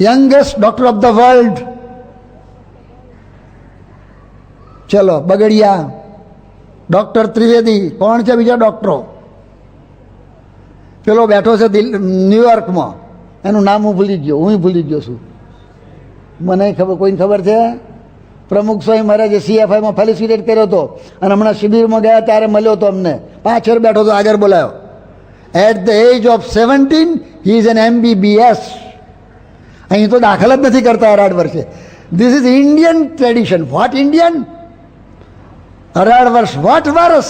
Youngest doctor of the world. ચલો, બગડિયા, ડોક્ટર ત્રિવેદી. કોણ છે બીજા ડોક્ટરો? પેલો બેઠો છે ન્યુયોર્કમાં, એનું નામ હું ભૂલી ગયો. હું ભૂલી ગયો છું. મને ખબર, કોઈને ખબર છે? પ્રમુખ સ્વામી મહારાજે CFIમાં ફેલિસિટેટ કર્યો હતો, અને હમણાં શિબિરમાં ગયા ત્યારે મળ્યો હતો અમને. પાછળ બેઠો હતો, આગળ બોલાયો. At the age of 17 he is an MBBS. અહીં તો દાખલ જ નથી કરતા 18 વર્ષે. This is Indian tradition. What Indian? 18 વર્ષ. વોટ વર્ષ?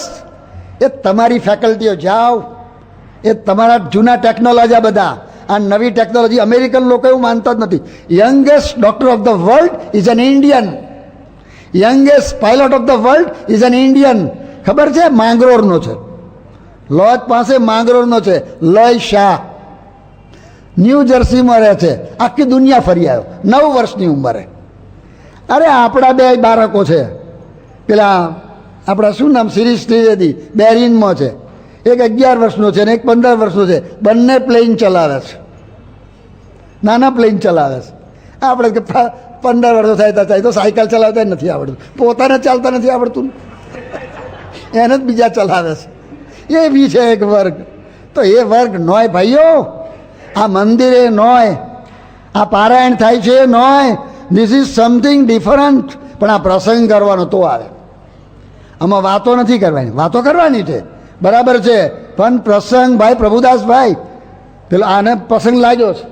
એ તમારી ફેકલ્ટીઓ જાઓ, એ તમારા જૂના ટેકનોલોજી. આ બધા આ નવી ટેકનોલોજી અમેરિકન લોકો એવું માનતા જ નથી. Youngest doctor of the world is an Indian. Youngest pilot of the world is an Indian. ખબર છે? માંગરોળનો છે. લોજ પાસે માંગરોળનો છે. લય શાહ ન્યૂ જર્સીમાં રહે છે. આખી દુનિયા ફરી આવ્યો 9 વર્ષની ઉંમરે. અરે આપણા બે બાળકો છે, પેલા આપણા શું નામ, શિરીષ ત્રિવેદી, બેરીનમાં છે. એક 11 વર્ષનો છે ને એક 15 વર્ષનો છે. બંને પ્લેન ચલાવે છે, નાના પ્લેન ચલાવે છે. આપણે 15 વર્ષો થાય તો સાયકલ ચલાવતા નથી આવડતું, પોતાને ચાલતા નથી આવડતું, એને જ બીજા ચલાવે છે. એ બી છે એક વર્ગ. તો એ વર્ગ નોય ભાઈઓ. આ મંદિરે નોય, આ પારાયણ થાય છે નોય. This is something different. પણ આ પ્રસંગ કરવાનો તો આવે. આમાં વાતો નથી કરવાની. વાતો કરવાની છે, બરાબર છે, પણ પ્રસંગ. ભાઈ પ્રભુદાસભાઈ, પેલો આને પ્રસંગ લાગ્યો છે,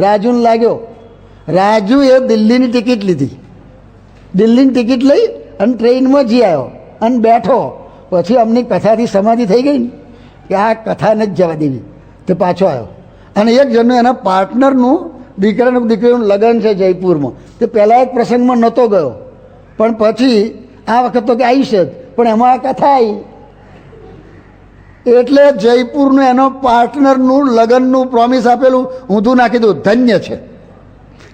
રાજુને લાગ્યો. રાજુએ દિલ્હીની ટિકિટ લીધી. દિલ્હીની ટિકિટ લઈ અને ટ્રેનમાં જઈ આવ્યો અને બેઠો. પછી અમની કથાથી સમાધિ થઈ ગઈ ને કે આ કથાને જ જવા દેવી, તે પાછો આવ્યો. અને એક જણનું એના પાર્ટનરનું દીકરીનું લગ્ન છે જયપુરમાં. તે પહેલાં એક પ્રસંગમાં નહોતો ગયો, પણ પછી આ વખત તો કે આવીશ જ, પણ એમાં આ કથા આવી. એટલે જયપુરનું એનો પાર્ટનરનું લગ્નનું પ્રોમિસ આપેલું ઊંધું નાખી દઉં. ધન્ય છે.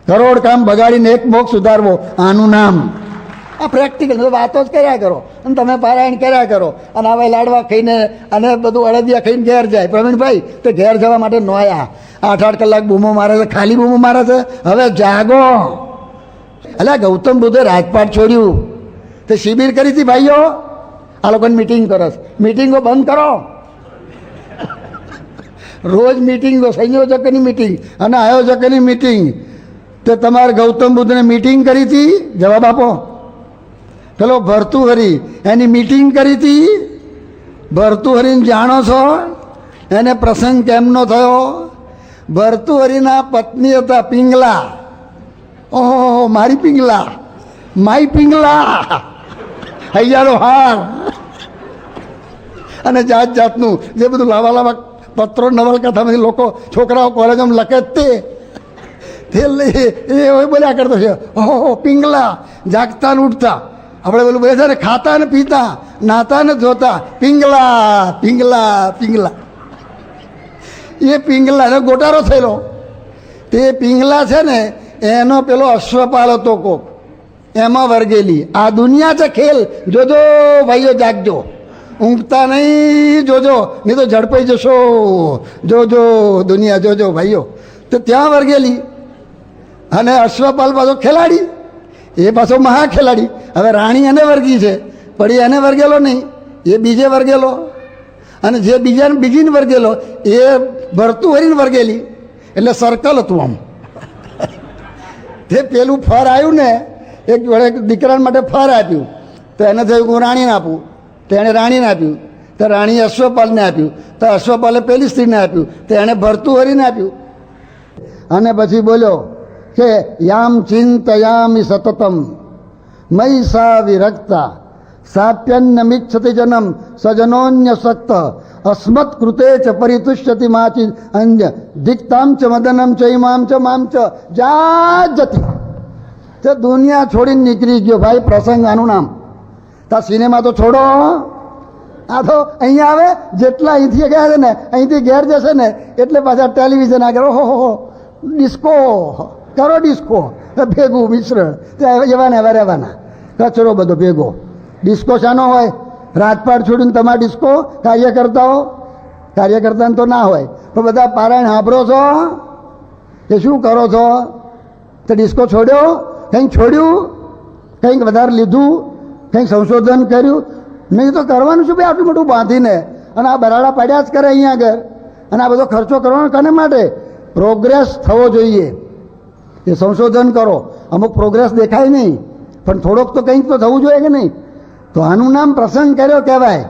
કરોડ કામ બગાડીને એક મોક્ષ સુધારવો, આનું નામ. આ પ્રેક્ટિકલ વાતો જ કર્યા કરો અને તમે પારાયણ કર્યા કરો. અને હવે લાડવા ખાઈને અને બધું અડદિયા ખાઈને ઘેર જાય. પ્રવીણભાઈ તો ઘેર જવા માટે નોયા 8-8 કલાક બૂમો મારે છે, ખાલી બૂમો મારે છે. હવે જાગો. એટલે ગૌતમ બુદ્ધે રાજપાટ છોડ્યું, તે શિબિર કરી હતી ભાઈઓ. આ લોકોને મિટિંગ કરો, મિટિંગો બંધ કરો. રોજ મિટિંગો, સંયોજકોની મિટિંગ અને આયોજકોની મિટિંગ. તે તમારે ગૌતમ બુદ્ધને મિટિંગ કરી હતી? જવાબ આપો. પેલો ભર્તુહરી, એની મિટિંગ કરી હતી? ભર્તુહરીને જાણો છો? એને પ્રસંગ કેમનો થયો? ભર્તુહરીના પત્ની હતા પિંગલા. ઓહો, મારી પિંગલા, માય પિંગલા, હૈયાનો હાર અને જાત જાતનું જે બધું લાવા પત્રો નવલકથામાંથી લોકો છોકરાઓ કોલેજમાં લખે તે એ બોલ્યા કરતો છે. ઓહો, પિંગલા. જાગતા ને ઉઠતા, આપણે પેલું બોલે છે ને, ખાતા ને પીતા, નાતા ને ધોતા, પિંગલા પિંગલા પિંગલા. એ પિંગલાનો ગોટારો થયેલો. તે પિંગલા છે ને, એનો પેલો અશ્વપાલ હતો કોક, એમાં વર્ગેલી. આ દુનિયા છે ખેલ. જોજો ભાઈઓ, જાગજો. ઊંઘતા નહીં, જોજો નહીં તો ઝડપાઈ જશો, જોજો દુનિયા જોજો ભાઈઓ. તો ત્યાં વર્ગેલી અને અશ્વપાલ પાછો ખેલાડી, એ પાછો મહા ખેલાડી. હવે રાણી એને વર્ગી છે, પણ એને વર્ગેલો નહીં, એ બીજે વર્ગેલો. અને જે બીજીને વર્ગેલો એ ભરતુહરીને વર્ગેલી. એટલે સર્કલ હતું આમ. તે પેલું ફર આવ્યું ને, એક જોડે દીકરા માટે ફર આપ્યું, તો એને થયું હું રાણીને આપું, તો એણે રાણીને આપ્યું, તો રાણીએ અશ્વપાલને આપ્યું, તો અશ્વપાલે પેલી સ્ત્રીને આપ્યું, તો એણે ભરતુહરીને આપ્યું. અને પછી બોલ્યો કે યામ ચિંતયામિ સતતમ મયી સા વિરક્તા સાપ્યન્નમિચ્છતિ જનમ સજનોન્ય સક્ત અસ્મત કૃતે ચ પરિતુષ્યતિ માચી અંજ દિક્તામ ચ મદનમ ચ ઇમામ ચ મામ ચ જાજતી. તે દુનિયા છોડીને નીકળી ગયો ભાઈ. પ્રસંગ આનું નામ. તા સિનેમા તો છોડો, આ તો અહીંયા આવે, જેટલા અહીંથી ગયા છે ને અહીંથી ઘેર જશે ને એટલે પાછા ટેલિવિઝન આગળ ઓહો ડિસ્કો કરો, ડિસ્કો ભેગું મિશ્રણ એવાને એવા રહેવાના, કચરો બધો ભેગો. ડિસ્કો શાનો હોય? રાજપાટ છોડીને તમારા ડિસ્કો કાર્યકર્તાઓ, કાર્યકર્તાને તો ના હોય, પણ બધા પારાયણ સાંભળો છો કે શું કરો છો? તો ડિસ્કો છોડ્યો, કંઈક છોડ્યું, કંઈક વધારે લીધું, કંઈક સંશોધન કર્યું નહીં તો કરવાનું શું ભાઈ આટલું મોટું બાંધીને? અને આ બરાડા પડ્યા જ કરે અહીંયા આગળ. અને આ બધો ખર્ચો કરવાનો કોને માટે? પ્રોગ્રેસ થવો જોઈએ, એ સંશોધન કરો. અમુક પ્રોગ્રેસ દેખાય નહીં, પણ થોડોક તો કંઈક તો થવું જોઈએ કે નહીં? તો આનું નામ પ્રસંગ કર્યો કહેવાય.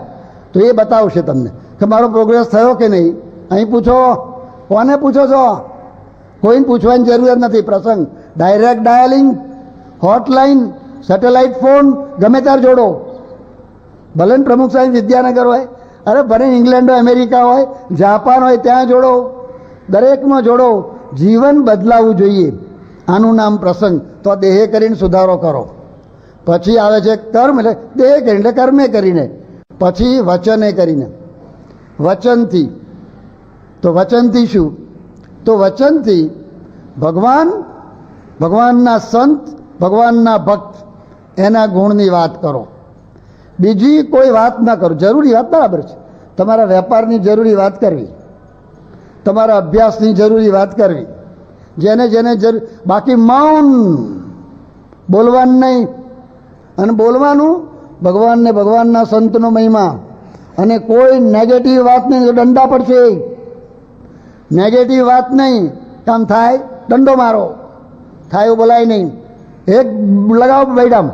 તો એ બતાવશે તમને કે મારો પ્રોગ્રેસ થયો કે નહીં. અહીં પૂછો, કોને પૂછો છો? કોઈને પૂછવાની જરૂરિયાત નથી. પ્રસંગ direct dialing, hotline, satellite phone ગમે ત્યારે જોડો. ભલે ને પ્રમુખ સાહેબ વિદ્યાનગર હોય, અરે ભલે ઇંગ્લેન્ડ હોય, અમેરિકા હોય, જાપાન હોય, ત્યાં જોડો, દરેકમાં જોડો. જીવન બદલાવવું જોઈએ. આનું નામ પ્રસંગ. તો આ દેહે કરીને સુધારો કરો. પછી આવે છે કર્મ, એટલે દેહે કરીને એટલે કર્મે કરીને. પછી વચને કરીને, વચનથી. તો વચનથી શું? તો વચનથી ભગવાન, ભગવાનના સંત, ભગવાનના ભક્ત એના ગુણની વાત કરો. બીજી કોઈ વાત ના કરો. જરૂરી વાત બરાબર છે, તમારા વેપારની જરૂરી વાત કરવી, તમારા અભ્યાસની જરૂરી વાત કરવી, જેને જેને જરૂર. બાકી મૌન, બોલવાનું નહીં. અને બોલવાનું ભગવાનને, ભગવાનના સંતનો મહિમા. અને કોઈ નેગેટિવ વાત નહીં તો દંડા પડશે. નેગેટિવ વાત નહીં, કામ થાય દંડો મારો, થાય એવું બોલાય નહીં. એક લગાવો બેડામ,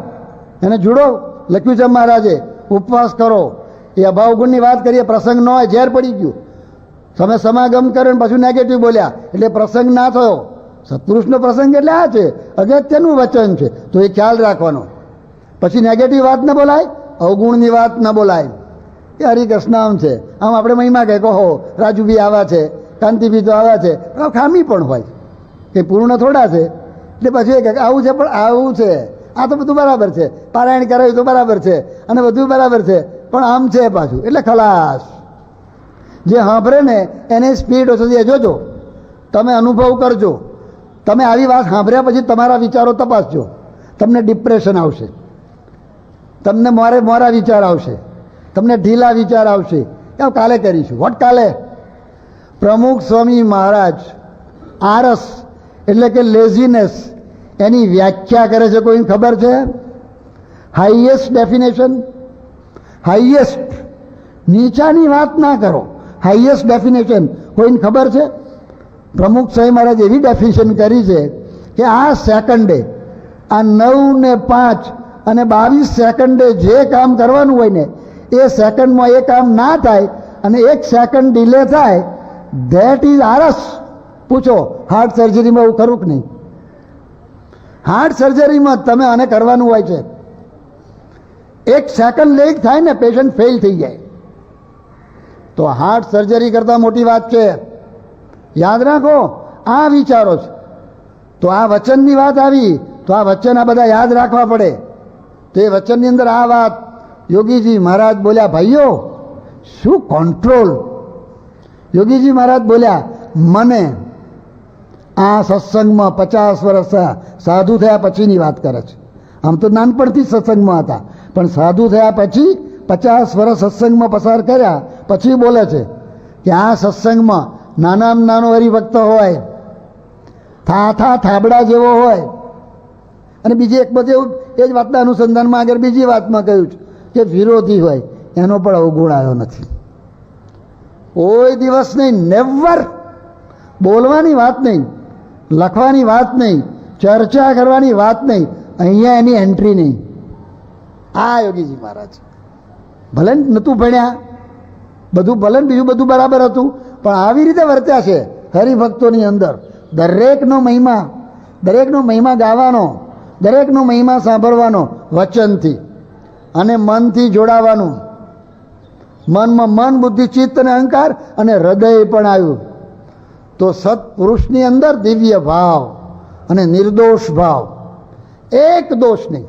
એને જુડો. લખ્યું છે મહારાજે ઉપવાસ કરો. એ અભાવ ગુણની વાત કરીએ, પ્રસંગ ન હોય, ઝેર પડી ગયું. તમે સમાગમ કર્યો ને પાછું નેગેટિવ બોલ્યા એટલે પ્રસંગ ના થયો. સત્પુરુષનો પ્રસંગ એટલે આ છે, અગત્યનું વચન છે, તો એ ખ્યાલ રાખવાનો. પછી નેગેટિવ વાત ન બોલાય, અવગુણની વાત ન બોલાય. એ હરિકૃષ્ણ આમ છે, આમ આપણે મહિમા કહે કહો રાજુભી આવા છે, કાંતિભી તો આવા છે, ખામી પણ હોય કે પૂર્ણ થોડા છે. એટલે પછી એ કહે આવું છે, પણ આવું છે, આ તો બધું બરાબર છે, પારાયણ કરાવ્યું તો બરાબર છે, અને બધું બરાબર છે, પણ આમ છે પાછું. એટલે ખલાસ. જે સાંભળે ને એને સ્પીડ ઓછી. જોજો, તમે અનુભવ કરજો. તમે આવી વાત સાંભળ્યા પછી તમારા વિચારો તપાસજો. તમને ડિપ્રેશન આવશે, તમને મોરા વિચાર આવશે, તમને ઢીલા વિચાર આવશે. એવું કાલે કરીશું. વોટ કાલે? પ્રમુખ સ્વામી મહારાજ આરસ એટલે કે લેઝીનેસ એની વ્યાખ્યા કરે છે. કોઈને ખબર છે? Highest definition, highest. નીચાની વાત ના કરો, હાઈએસ્ટ ડેફિનેશન. કોઈને ખબર છે? પ્રમુખ સ્વામી મહારાજ એવી ડેફિનેશન કરી છે કે આ સેકન્ડે, આ 9 ને 5 અને 22 સેકન્ડે જે કામ કરવાનું હોય ને એ સેકન્ડમાં એ કામ ના થાય અને 1 સેકન્ડ ડિલે થાય, ધેટ ઇઝ આરસ. પૂછો હાર્ટ સર્જરીમાં એવું ખરું કે નહીં? હાર્ટ સર્જરીમાં તમે આને કરવાનું હોય છે. 1 સેકન્ડ લેટ થાય ને પેશન્ટ ફેલ થઈ જાય. તો હાર્ટ સર્જરી કરતાં મોટી વાત છે. યાદ રાખો, આ વિચારો છે. તો આ વચનની વાત આવી, તો આ વચન આ બધા યાદ રાખવા પડે. તો એ વચનની અંદર આ વાત યોગીજી મહારાજ બોલ્યા, ભાઈઓ શું કંટ્રોલ. યોગીજી મહારાજ બોલ્યા, મને આ સત્સંગમાં 50 વર્ષ સાધુ થયા પછીની વાત કરે છે. આમ તો નાનપણથી સત્સંગમાં હતા, પણ સાધુ થયા પછી 50 વર્ષ સત્સંગમાં પસાર કર્યા પછી બોલે છે કે આ સત્સંગમાં નાનામાં નાનો હરિભક્ત હોય, થાબડા જેવો હોય. અને બીજી એક બધે એ જ વાતના અનુસંધાનમાં આગળ બીજી વાતમાં કહ્યું છે કે વિરોધી હોય એનો પણ અવગુણ આવ્યો નથી. કોઈ દિવસ નહીં, નેવર. બોલવાની વાત નહીં, લખવાની વાત નહીં, ચર્ચા કરવાની વાત નહીં, અહીંયા એની એન્ટ્રી નહીં. આ યોગીજી મહારાજ ભલે નહોતું ભણ્યા, બધું ભલે બીજું બધું બરાબર હતું, પણ આવી રીતે વર્ત્યા છે હરિભક્તોની અંદર. દરેકનો મહિમા ગાવાનો, દરેકનો મહિમા સાંભળવાનો, વચનથી અને મનથી જોડાવાનું. મનમાં મન, બુદ્ધિ, ચિત્ત અને અહંકાર અને હૃદય પણ આવ્યું તો સત્પુરુષની અંદર દિવ્ય ભાવ અને નિર્દોષ ભાવ, એક દોષ નહીં,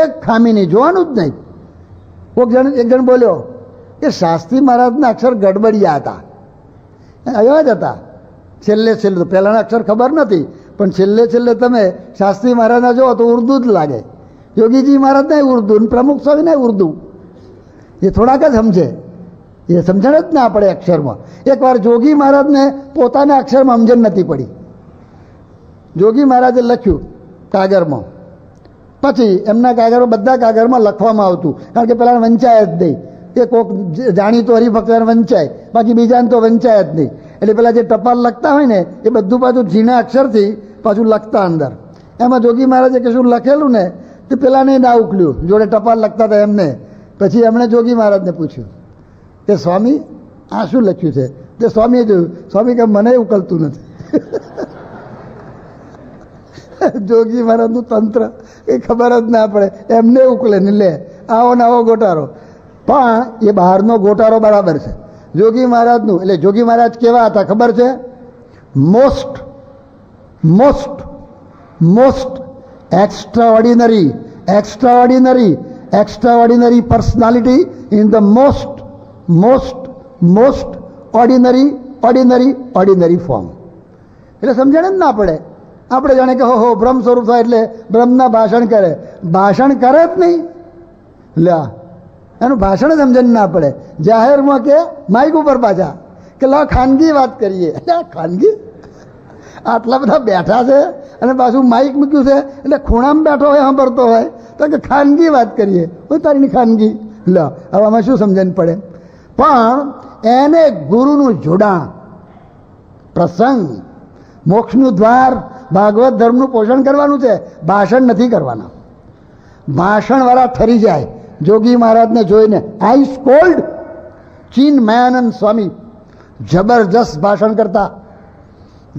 એક ખામી નહીં, જોવાનું જ નહીં. એક જણ બોલ્યો કે શાસ્ત્રી મહારાજના અક્ષર ગડબડિયા હતા, એવા જ હતા. છેલ્લે તો પહેલાંના અક્ષર ખબર નથી, પણ છેલ્લે તમે શાસ્ત્રી મહારાજના જુઓ તો ઉર્દુ જ લાગે. યોગીજી મહારાજને ઉર્દુ, પ્રમુખ સ્વામીને ઉર્દુ. એ થોડાક જ સમજે, એ સમજણ જ ના પડે અક્ષરમાં. એકવાર જોગી મહારાજને પોતાના અક્ષરમાં સમજણ નથી પડી. જોગી મહારાજે લખ્યું કાગળમાં, પછી એમના કાગળમાં, બધા કાગળમાં લખવામાં આવતું, કારણ કે પેલા વંચાય જ નહીં. એ કોઈક જાણીતો હરિભક્ત વંચાય, બાકી બીજાને તો વંચાય જ નહીં. એટલે પેલા જે ટપાલ લખતા હોય ને એ બધું પાછું ઝીણા અક્ષરથી પાછું લખતા અંદર. એમાં જોગી મહારાજે કશું લખેલું ને તે પેલાને ના ઉકલ્યું, જોડે ટપાલ લખતા હતા એમને. પછી એમણે જોગી મહારાજને પૂછ્યું કે સ્વામી આ શું લખ્યું છે? તે સ્વામીએ જોયું, સ્વામી કે મને ઉકલતું નથી. જોગી મહારાજનું તંત્ર એ ખબર જ ના પડે, એમને ઉકલે ને લે આવો ને આવો ગોટારો. પણ એ બહારનો ગોટારો બરાબર છે જોગી મહારાજનું. એટલે જોગી મહારાજ કેવા હતા ખબર છે? Most extraordinary personality in the most ordinary form. એટલે સમજણ જ ના પડે. આપણે જાણે કે હો બ્રહ્મ સ્વરૂપ થાય એટલે બ્રહ્મના ભાષણ કરે જ નહીં. લ્યા એનું ભાષણ જ સમજણ ના પડે. જાહેરમાં કે માઇક ઉપર પાછા કે લા ખાનગી વાત કરીએ. એટલે ખાનગી, આટલા બધા બેઠા છે અને પાછું માઇક મૂક્યું છે એટલે ખૂણામાં બેઠો હોય, સાંભળતો હોય તો કે ખાનગી વાત કરીએ. હું તારીની ખાનગી લો, હવે આમાં શું સમજણ પડે? પણ એને ગુરુનું જોડાણ, પ્રસંગ, મોક્ષનું દ્વાર, ભાગવત ધર્મનું પોષણ કરવાનું છે, ભાષણ નથી કરવાના. ભાષણવાળા ઠરી જાય. જોગી મહારાજને જોઈને આઈસ કોલ્ડ. ચિન્મયાનંદ સ્વામી જબરજસ્ત ભાષણ કરતા,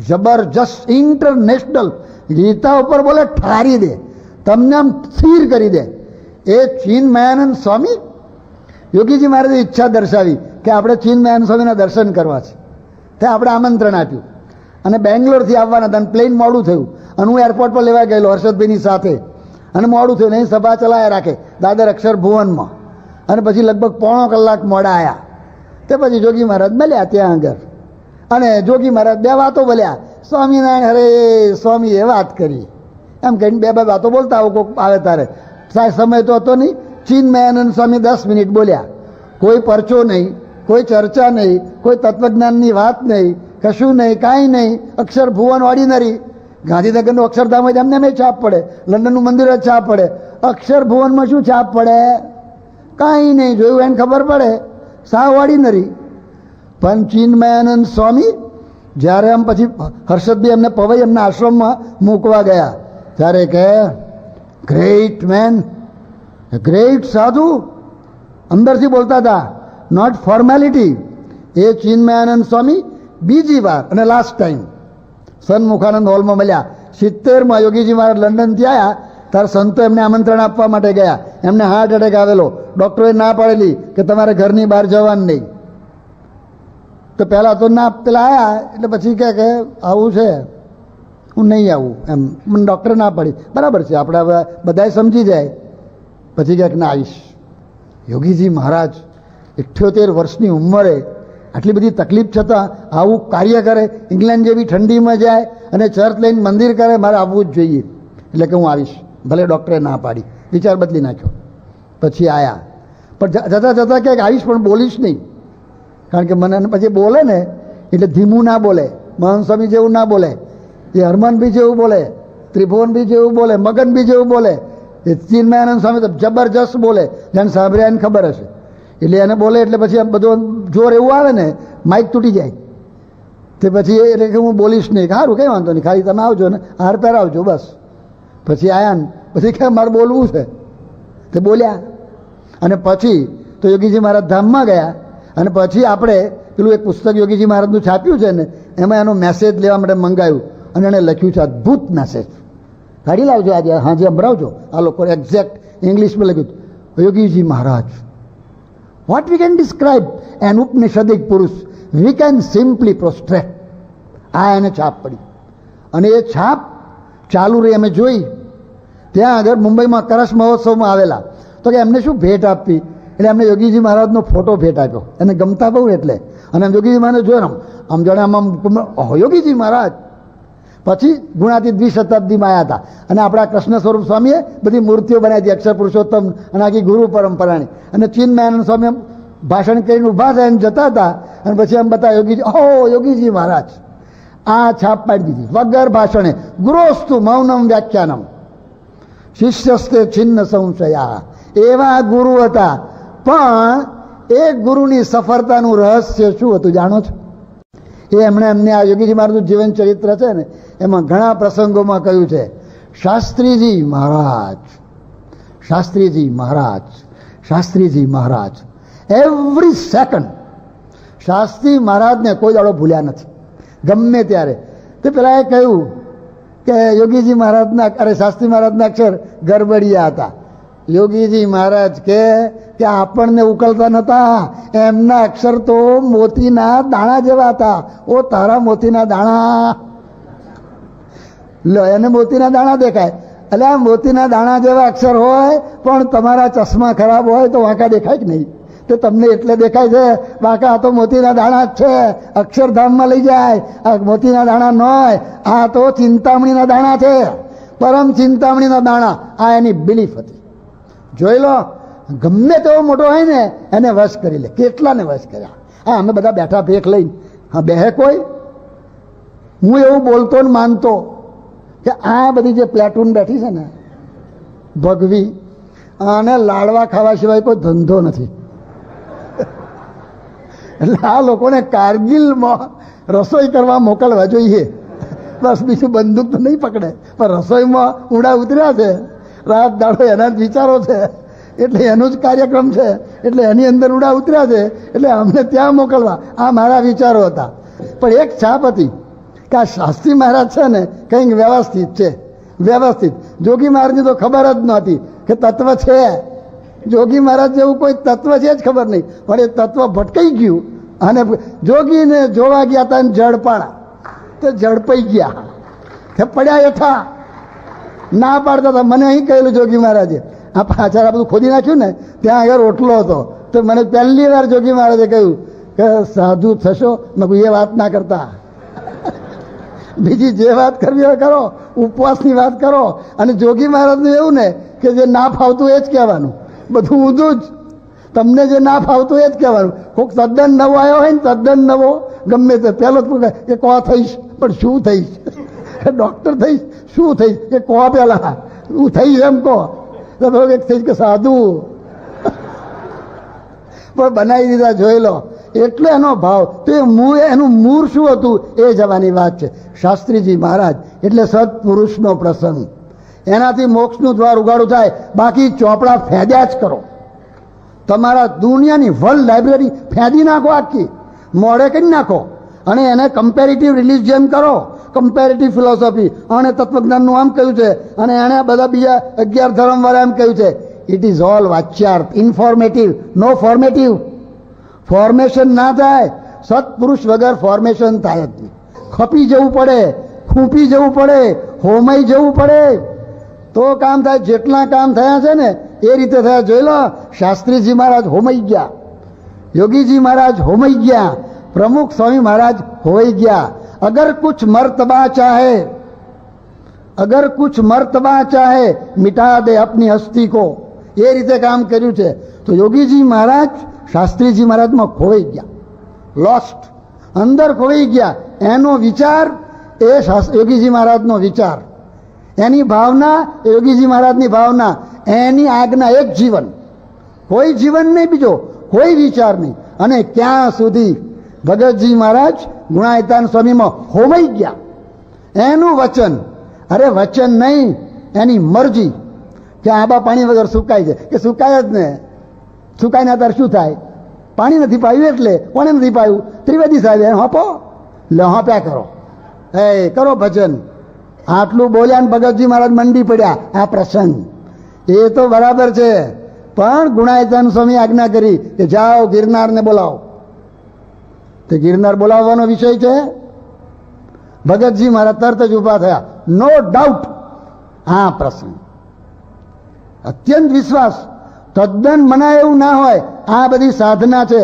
જબરજસ્ત, ઇન્ટરનેશનલ. ગીતા ઉપર બોલે ઠારી દે, તમને આમ સ્થિર કરી દે. એ ચિન્મયાનંદ સ્વામી, યોગીજી મહારાજે ઈચ્છા દર્શાવી કે આપણે ચિન્મયાનંદ સ્વામીના દર્શન કરવા છે. તે આપણે આમંત્રણ આપ્યું અને બેંગ્લોરથી આવવાના હતા. પ્લેન મોડું થયું અને હું એરપોર્ટ પર લેવા ગયેલો હર્ષદભાઈની સાથે, અને મોડું થયું. અહીં સભા ચલાયા રાખે દાદર અક્ષર ભુવનમાં, અને પછી લગભગ પોણો કલાક મોડા આવ્યા. તે પછી જોગી મહારાજ મળ્યા ત્યાં આગળ, અને જોગી મહારાજ બે વાતો બોલ્યા. સ્વામિનારાયણ હરે સ્વામીએ વાત કરી, એમ કહીને બે વાતો બોલતા આવો કોઈક આવે તારે. સમય તો હતો નહીં. ચિન્મયાનંદ સ્વામી 10 મિનિટ બોલ્યા. કોઈ પરચો નહીં, કોઈ ચર્ચા નહીં, કોઈ તત્વજ્ઞાનની વાત નહીં, કશું નહીં, કાંઈ નહીં. અક્ષર ભુવન ઓર્ડિનરી. ગાંધીનગરનું અક્ષરધામ હોય એમને એમ છાપ પડે, લંડનનું મંદિર જ છાપ પડે. અક્ષર ભુવનમાં શું છાપ પડે? કાંઈ નહીં. જોયું એને ખબર પડે, સાવ ઓર્ડિનરી. પણ ચિન્મયાનંદ સ્વામી જ્યારે આમ પછી હર્ષદભાઈ એમને પવઈ એમના આશ્રમમાં મૂકવા ગયા ત્યારે કે ગ્રેટ મેન, ગ્રેટ સાધુ, અંદરથી બોલતા હતા, નોટ ફોર્મેલિટી. એ ચિન્મયાનંદ સ્વામી બીજી વાર અને લાસ્ટ ટાઈમ સન્મુખાનંદ હોલમાં મળ્યા. 70માં યોગીજી મહારાજ લંડનથી આવ્યા ત્યારે સંતો એમને આમંત્રણ આપવા માટે ગયા. એમને હાર્ટ એટેક આવેલો. ડૉક્ટરોએ ના પાડેલી કે તમારે ઘરની બહાર જવાનું નહીં. તો પહેલાં તો ના, પેલા આવ્યા એટલે પછી કહે કે આવું છે, હું નહીં આવું એમ. મને ડૉક્ટરે ના પાડી. બરાબર છે, આપણે હવે બધાએ સમજી જાય. પછી કહે કે ના આવીશ. યોગીજી મહારાજ 78 વર્ષની ઉંમરે આટલી બધી તકલીફ છતાં આવું કાર્ય કરે, ઇંગ્લેન્ડ જેવી ઠંડીમાં જાય અને ચર્ચ લઈને મંદિર કરે, મારે આવવું જ જોઈએ. એટલે કે હું આવીશ, ભલે ડૉક્ટરે ના પાડી. વિચાર બદલી નાખ્યો. પછી આવ્યા. પણ જતાં જતાં ક્યાંક આવીશ પણ બોલીશ નહીં, કારણ કે મને પછી બોલે ને એટલે ધીમું ના બોલે, મહંત સ્વામી જેવું ના બોલે, એ હરમન બી જેવું બોલે, ત્રિભુવન બી જેવું બોલે, મગન બી જેવું બોલે, એ ચિન્મયાનંદ સ્વામી તો જબરજસ્ત બોલે, જેને સાંભળ્યા એને ખબર હશે. એટલે એને બોલે એટલે પછી બધું જોર એવું આવે ને માઇક તૂટી જાય. તે પછી એટલે કે હું બોલીશ નહીં, સારું કંઈ વાંધો નહીં, ખાલી તમે આવજો ને હાર પહેરાવજો બસ. પછી આયા ને પછી કે મારે બોલવું છે, તે બોલ્યા. અને પછી તો યોગીજી મહારાજ ધામમાં ગયા. અને પછી આપણે પેલું એક પુસ્તક યોગીજી મહારાજનું છાપ્યું છે ને, એમાં એનો મેસેજ લેવા માટે મંગાવ્યું અને એણે લખ્યું છે અદ્ભુત મેસેજ. કાઢી લાવજો આજે, હાજી સંભળાવજો. આ લોકો એક્ઝેક્ટ ઇંગ્લિશમાં લખ્યું Yogiji Maharaj. What we can describe an Upanishadic પુરુષ, વી કેન સિમ્પલી પ્રોસ્ટ્રેટ. આ એને છાપ પડી. અને એ છાપ ચાલુ રહી અમે જોઈ. ત્યાં આગળ મુંબઈમાં કરશ મહોત્સવમાં આવેલા, તો કે એમને શું ભેટ આપવી, એટલે એમને યોગીજી મહારાજનો ફોટો ભેટ આપ્યો. એને ગમતા બહુ એટલે. અને યોગીજી મહારાજ જોયો આમ જાણે આમ યોગીજી મહારાજ. પછી ગુણાતી દ્વિશતાબ્દીમાં આવ્યા હતા અને આપણા કૃષ્ણ સ્વરૂપ સ્વામીએ બધી મૂર્તિઓ બનાવી હતી, અક્ષર પુરુષોત્તમ અને આખી ગુરુ પરંપરાની. અને ચિન્મયાનંદ સ્વામી ભાષણ કરીને ઊભા થયા એમ જતા હતા અને પછી એમ બતા યોગીજી, ઓહો યોગીજી મહારાજ. આ છાપ પાડી દીધી વગર ભાષણે. ગુરોસ્તુ મૌનમ વ્યાખ્યાનમ શિષ્યસ્તે છિન્ન સંશયા. એવા ગુરુ હતા. પણ એ ગુરુની સફળતાનું રહસ્ય શું હતું જાણો છો? એ એમને આ યોગીજી મહારાજનું જીવન ચરિત્ર છે ને, એમાં ઘણા પ્રસંગોમાં કહ્યું છે શાસ્ત્રીજી મહારાજ, શાસ્ત્રીજી મહારાજ, શાસ્ત્રીજી મહારાજ. એવરી સેકન્ડ શાસ્ત્રી મહારાજને કોઈ દાડો ભૂલ્યા નથી, ગમે ત્યારે. તે પેલા એ કહ્યું કે યોગીજી મહારાજના, અરે શાસ્ત્રી મહારાજના અક્ષર ગરબડિયા હતા. યોગીજી મહારાજ કે આપણને ઉકલતા નહોતા, એમના અક્ષર તો મોતીના દાણા જેવા હતા. ઓ તારા મોતીના દાણા, લો એને મોતીના દાણા દેખાય. એટલે આ મોતીના દાણા જેવા અક્ષર હોય પણ તમારા ચશ્મા ખરાબ હોય તો વાંકા દેખાય કે નહીં? તો તમને એટલે દેખાય છે વાંકા, આ તો મોતીના દાણા જ છે, અક્ષરધામમાં લઈ જાય. આ મોતીના દાણા ન હોય, આ તો ચિંતામણીના દાણા છે, પરમ ચિંતામણીના દાણા. આ એની બિલીફ હતી. જોઈ લો, ગમે તેવો મોટો હોય ને એને વશ કરી લે. કેટલાને વશ કર્યા. હા અમે બધા બેઠા ભેખ લઈને, હા બેહે કોઈ? હું એવું બોલતો ને માનતો કે આ બધી જે પ્લેટૂન બેઠી છે ને ભગવી, અને લાડવા ખાવા સિવાય કોઈ ધંધો નથી. એટલે આ લોકોને કારગિલમાં રસોઈ કરવા મોકલવા જોઈએ. બસ બીજું બંદૂક તો નહીં પકડે, પણ રસોઈમાં ઊંડા ઉતર્યા છે, રાત દાડો એના જ વિચારો છે, એટલે એનો જ કાર્યક્રમ છે, એટલે એની અંદર ઊંડા ઉતર્યા છે, એટલે અમને ત્યાં મોકલવા. આ મારા વિચારો હતા. પણ એક છાપ હતી કે આ શાસ્ત્રી મહારાજ છે ને કંઈક વ્યવસ્થિત છે, વ્યવસ્થિત. જોગી મહારાજની તો ખબર જ નહોતી કે તત્વ છે. જોગી મહારાજ જેવું કોઈ તત્વ છે જ ખબર નહીં, પણ એ તત્વ ભટકાઈ ગયું. અને જોગીને જોવા ગયા હતા ને ઝડપાણા, તો ઝડપાઈ ગયા, તે પડ્યા હેઠા. ના પાડતા હતા. મને અહીં કહેલું જોગી મહારાજે, આ પાછળ આ બધું ખોદી નાખ્યું ને ત્યાં આગળ ઓટલો હતો, તો મને પહેલી વાર જોગી મહારાજે કહ્યું કે સાધુ થશો. મેં કહ્યું એ વાત ના કરતા, બીજી જે વાત કરવી હોય કરો, ઉપવાસની વાત કરો. અને જોગી મહારાજનું એવું ને કે જે ના ફાવતું એ જ કહેવાનું, બધું ઊંધું જ. તમને જે ના ફાવતું એ જ કહેવાનું. કોઈક તદ્દન નવો આવ્યો હોય ને, તદ્દન નવો ગમે તે પહેલો જ પૂછે કે કો થઈશ, પણ શું થઈશ? ડૉક્ટર થઈશ, શું થઈશ? કે કો પેલા હું થઈશ એમ કહો. તો એક થઈશ કે સાધુ, પણ બનાવી દીધા. જોઈ લો, એટલે એનો ભાવ. તો એનું મૂળ શું હતું એ જવાની વાત છે. શાસ્ત્રીજી મહારાજ એટલે સત્પુરુષનો પ્રસંગ, એનાથી મોક્ષનું દ્વાર ઉગાડું થાય. બાકી ચોપડા ફેંદ્યા જ કરો. તમારા દુનિયાની વર્લ્ડ લાઇબ્રેરી ફેંદી નાખો, આખી મોડે કરી નાખો. અને એને કમ્પેરેટિવ રિલિજિયન કરો, કમ્પેરેટિવ ફિલોસોફી. અને તત્વજ્ઞાનનું આમ કહ્યું છે, અને એણે બધા બીજા 11 ધર્મવાળા એમ કહ્યું છે. ઇટ ઇઝ ઓલ વાચ્યાર્થ, ઇન્ફોર્મેટિવ, નો ફોર્મેટિવ. ફોર્મેશન ના થાય. સત્પુરુષ વગર ફોર્મેશન થાય જ નહીં. ખપી જવું પડે, ખૂંપી જવું પડે, હોમાઈ જવું પડે તો કામ થાય. જેટલા કામ થયા છે ને એ રીતે થયા. જોઈ લો, શાસ્ત્રીજી મહારાજ હોમાઈ ગયા, યોગીજી મહારાજ હોમાઈ ગયા, પ્રમુખ સ્વામી મહારાજ હોઈ ગયા. અગર કુછ મર્તબા ચાહે, અગર કુછ મર્તબા ચાહે મિટા દે અપની હસ્તી કો. એ રીતે કામ કર્યું છે. તો તો યોગીજી મહારાજ શાસ્ત્રીજી મહારાજમાં ખોવાઈ ગયા, લોસ્ટ, અંદર ખોવાઈ ગયા. એનો વિચાર એ યોગીજી મહારાજનો વિચાર, એની ભાવના યોગીજી મહારાજની ભાવના, એની આજ્ઞા, એક જીવન, કોઈ જીવન નહીં બીજો, કોઈ વિચાર નહીં. અને ક્યાં સુધી ભગતજી મહારાજ ગુણાયતાન સ્વામીમાં હોમાઈ ગયા. એનું વચન, અરે વચન નહીં, એની મરજી કે આબા પાણી વગર સુકાય છે, કે સુકાય જ ને, સુકાય ના તાર શું થાય? પાણી નથી પાયું એટલે. કોણે નથી પાયું? ત્રિવેદી સાહેબ. એને હોપો, લે હોપ્યા કરો, એ કરો ભજન. આટલું બોલ્યા ને ભગતજી મહારાજ મંડી પડ્યા. આ પ્રસંગ એ તો બરાબર છે, પણ ગુણાયતાન સ્વામી આજ્ઞા કરી કે જાઓ ગિરનારને બોલાવો. તે ગિરનાર બોલાવવાનો વિષય છે. ભગતજી મહારાજ તરત જ ઊભા થયા, નો ડાઉટ. આ પ્રસંગ અત્યંત વિશ્વાસ, તદ્દન મનાય એવું ના હોય. આ બધી સાધના છે.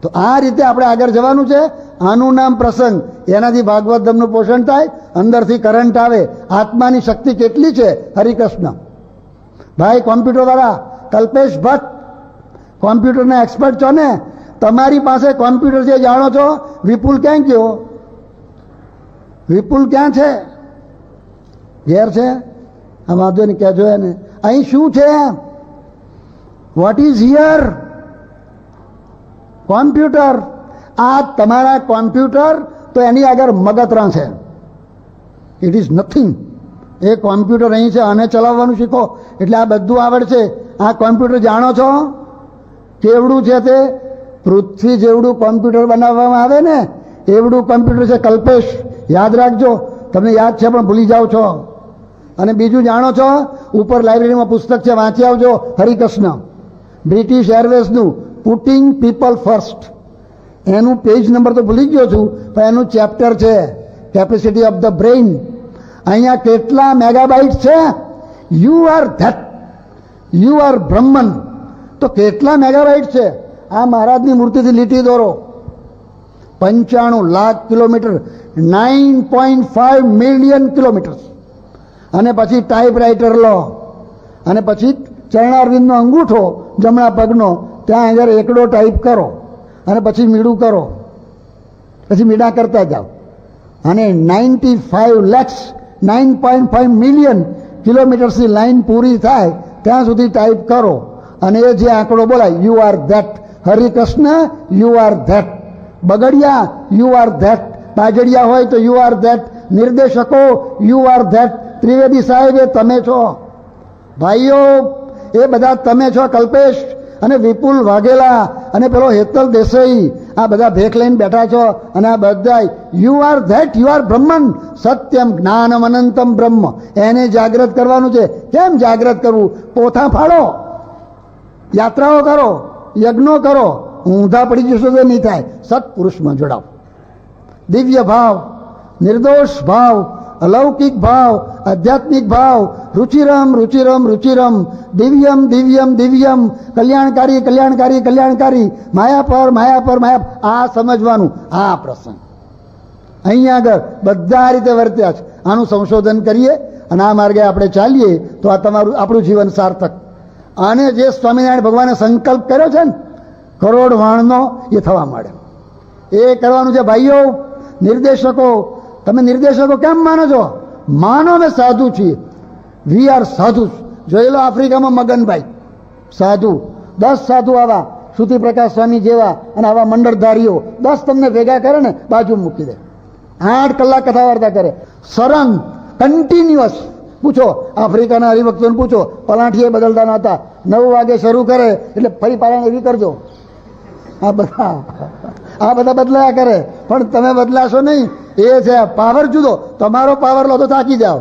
તો આ રીતે આપણે આગળ જવાનું છે. આનું નામ પ્રસંગ. એનાથી ભાગવત ધર્મનું પોષણ થાય, અંદરથી કરંટ આવે. આત્માની શક્તિ કેટલી છે! હરિકૃષ્ણ ભાઈ કોમ્પ્યુટરવાળા કલ્પેશ ભટ્ટ, કોમ્પ્યુટરના એક્સપર્ટ છો ને, તમારી પાસે કોમ્પ્યુટર છે, જાણો છો? વિપુલ ક્યાં ગયો? વિપુલ ક્યાં છે? ઘેર છે? આ વાંધો નહીં, કહેજો એને. અહીં શું છે? What is here? કોમ્પ્યુટર. આ તમારા કોમ્પ્યુટર તો એની આગળ મગતરા છે. It is nothing. A computer અહીં છે, આને ચલાવવાનું શીખો એટલે આ બધું આવડશે. આ કોમ્પ્યુટર જાણો છો કેવડું છે? તે પૃથ્વી જેવડું કોમ્પ્યુટર બનાવવામાં આવે ને એવડું કોમ્પ્યુટર છે. કલ્પેશ, યાદ રાખજો. તમને યાદ છે પણ ભૂલી જાઓ છો. અને બીજું જાણો છો, ઉપર લાઇબ્રેરીમાં પુસ્તક છે, વાંચી આવજો. હરિકૃષ્ણ, બ્રિટિશ એરવેઝનું પુટિંગ પીપલ ફર્સ્ટ. એનું પેજ નંબર તો ભૂલી ગયો છું, પણ એનું ચેપ્ટર છે કેપેસિટી ઓફ ધ બ્રેઇન. અહીંયા કેટલા મેગાબાઇટ છે? You are that, you are Brahman. તો કેટલા મેગાબાઇટ છે? આ મહારાજની મૂર્તિથી લીટી દોરો. 95 લાખ કિલોમીટર, 9.5 મિલિયન કિલોમીટર. અને પછી ટાઈપરાઇટર લો, અને પછી ચરણારવિંદનો અંગૂઠો જમણા પગનો, ત્યાં આગળ એકડો ટાઈપ કરો, અને પછી મીડું કરો, પછી મીડા કરતા જાઓ. અને 95 lakhs 9.5 મિલિયન કિલોમીટર્સની લાઈન પૂરી થાય ત્યાં સુધી ટાઈપ કરો, અને એ જે આંકડો બોલાય, you are that. Harikrishna, you are that. બગડિયા, યુ આર ધેટ. બાજડિયા હોય તો યુ આર ધેટ. નિર્દેશકો, યુ આર ધેટ. ત્રિવેદી સાહેબ, એ તમે છો. ભાઈઓ, એ બધા તમે છો. કલ્પેશ અને વિપુલ વાઘેલા અને પેલો હેતલ દેસાઈ, આ બધા ભેખ લઈને બેઠા છો. અને આ બધા you are that, you are Brahman. સત્યમ જ્ઞાનમ અનંતમ બ્રહ્મ. એને જાગૃત કરવાનું છે. કેમ જાગૃત કરવું? પોથા ફાડો, યાત્રાઓ કરો, યજ્ઞો કરો. ઊંધા પડી જશો તો નહીં થાય. સત્પુરુષમાં જોડાવ. દિવ્ય ભાવ, નિર્દોષ ભાવ, અલૌકિક ભાવ, આધ્યાત્મિક ભાવ, રુચિરમ રુચિરમ રુચિરમ, દિવ્યમ દિવ્યમ દિવ્યમ, કલ્યાણકારી કલ્યાણકારી કલ્યાણકારી, માયા પર માયા પર માયા. આ સમજવાનું. આ પ્રસંગ અહીંયા આગળ બધા રીતે વર્ત્યા છે. આનું સંશોધન કરીએ અને આ માર્ગે આપણે ચાલીએ તો આ તમારું આપણું જીવન સાર્થક. અને જે સ્વામિનારાયણ ભગવાને સંકલ્પ કર્યો છે ને કરોડ વાણનો, એ થવા માંડે. એ કરવાનું છે. ભાઈઓ નિર્દેશકો, તમે નિર્દેશકો કેમ માનો છો? માનો અમે સાધુ છીએ. વી આર સાધુ. જોઈ લો આફ્રિકામાં મગનભાઈ સાધુ, 10 સાધુ આવા શ્રુતિ પ્રકાશ સ્વામી જેવા અને આવા મંડળધારીઓ 10 તમને ભેગા કરે ને બાજુ મૂકી દે. 8 કલાક કથા વાર્તા કરે. સરંગ કન્ટિન્યુઅસ. પૂછો આફ્રિકાના હરિભક્તોને પૂછો, પલાઠીએ બદલતા નહોતા. 9 વાગે શરૂ કરે એટલે ફરી પારાયણ એવી કરજો. આ બધા બદલાયા કરે, પણ તમે બદલાશો નહીં. એ છે પાવર જુદો. તમારો પાવર લો તો થાકી જાઓ,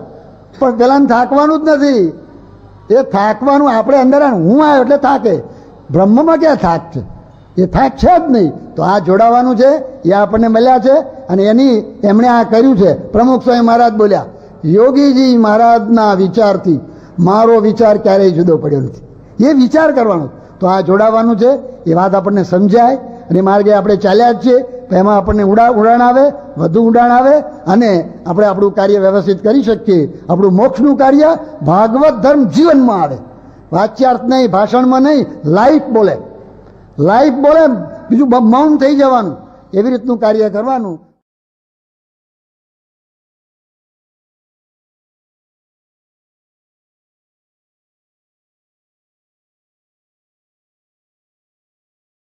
પણ પેલાને થાકવાનું જ નથી. એ થાકવાનું આપણે અંદર હું આવ્યો એટલે થાકે. બ્રહ્મમાં ક્યાં થાક છે? એ થાક છે જ નહીં. તો આ જોડાવાનું છે. એ આપણને મળ્યા છે અને એમણે આ કર્યું છે. પ્રમુખ સ્વામી મહારાજ બોલ્યા, યોગીજી મહારાજના વિચારથી મારો વિચાર ક્યારેય જુદો પડ્યો નથી. એ વિચાર કરવાનો. તો આ જોડાવાનું છે. એ વાત આપણને સમજાય અને માર્ગે આપણે ચાલ્યા જ છીએ. તો એમાં આપણને ઉડાણ આવે, વધુ ઉડાણ આવે અને આપણે આપણું કાર્ય વ્યવસ્થિત કરી શકીએ. આપણું મોક્ષનું કાર્ય ભાગવત ધર્મ જીવનમાં આવે. વાચ્યાર્થ નહીં, ભાષણમાં નહીં, લાઈફ બોલે, બીજું મૌન થઈ જવાનું, એવી રીતનું કાર્ય કરવાનું.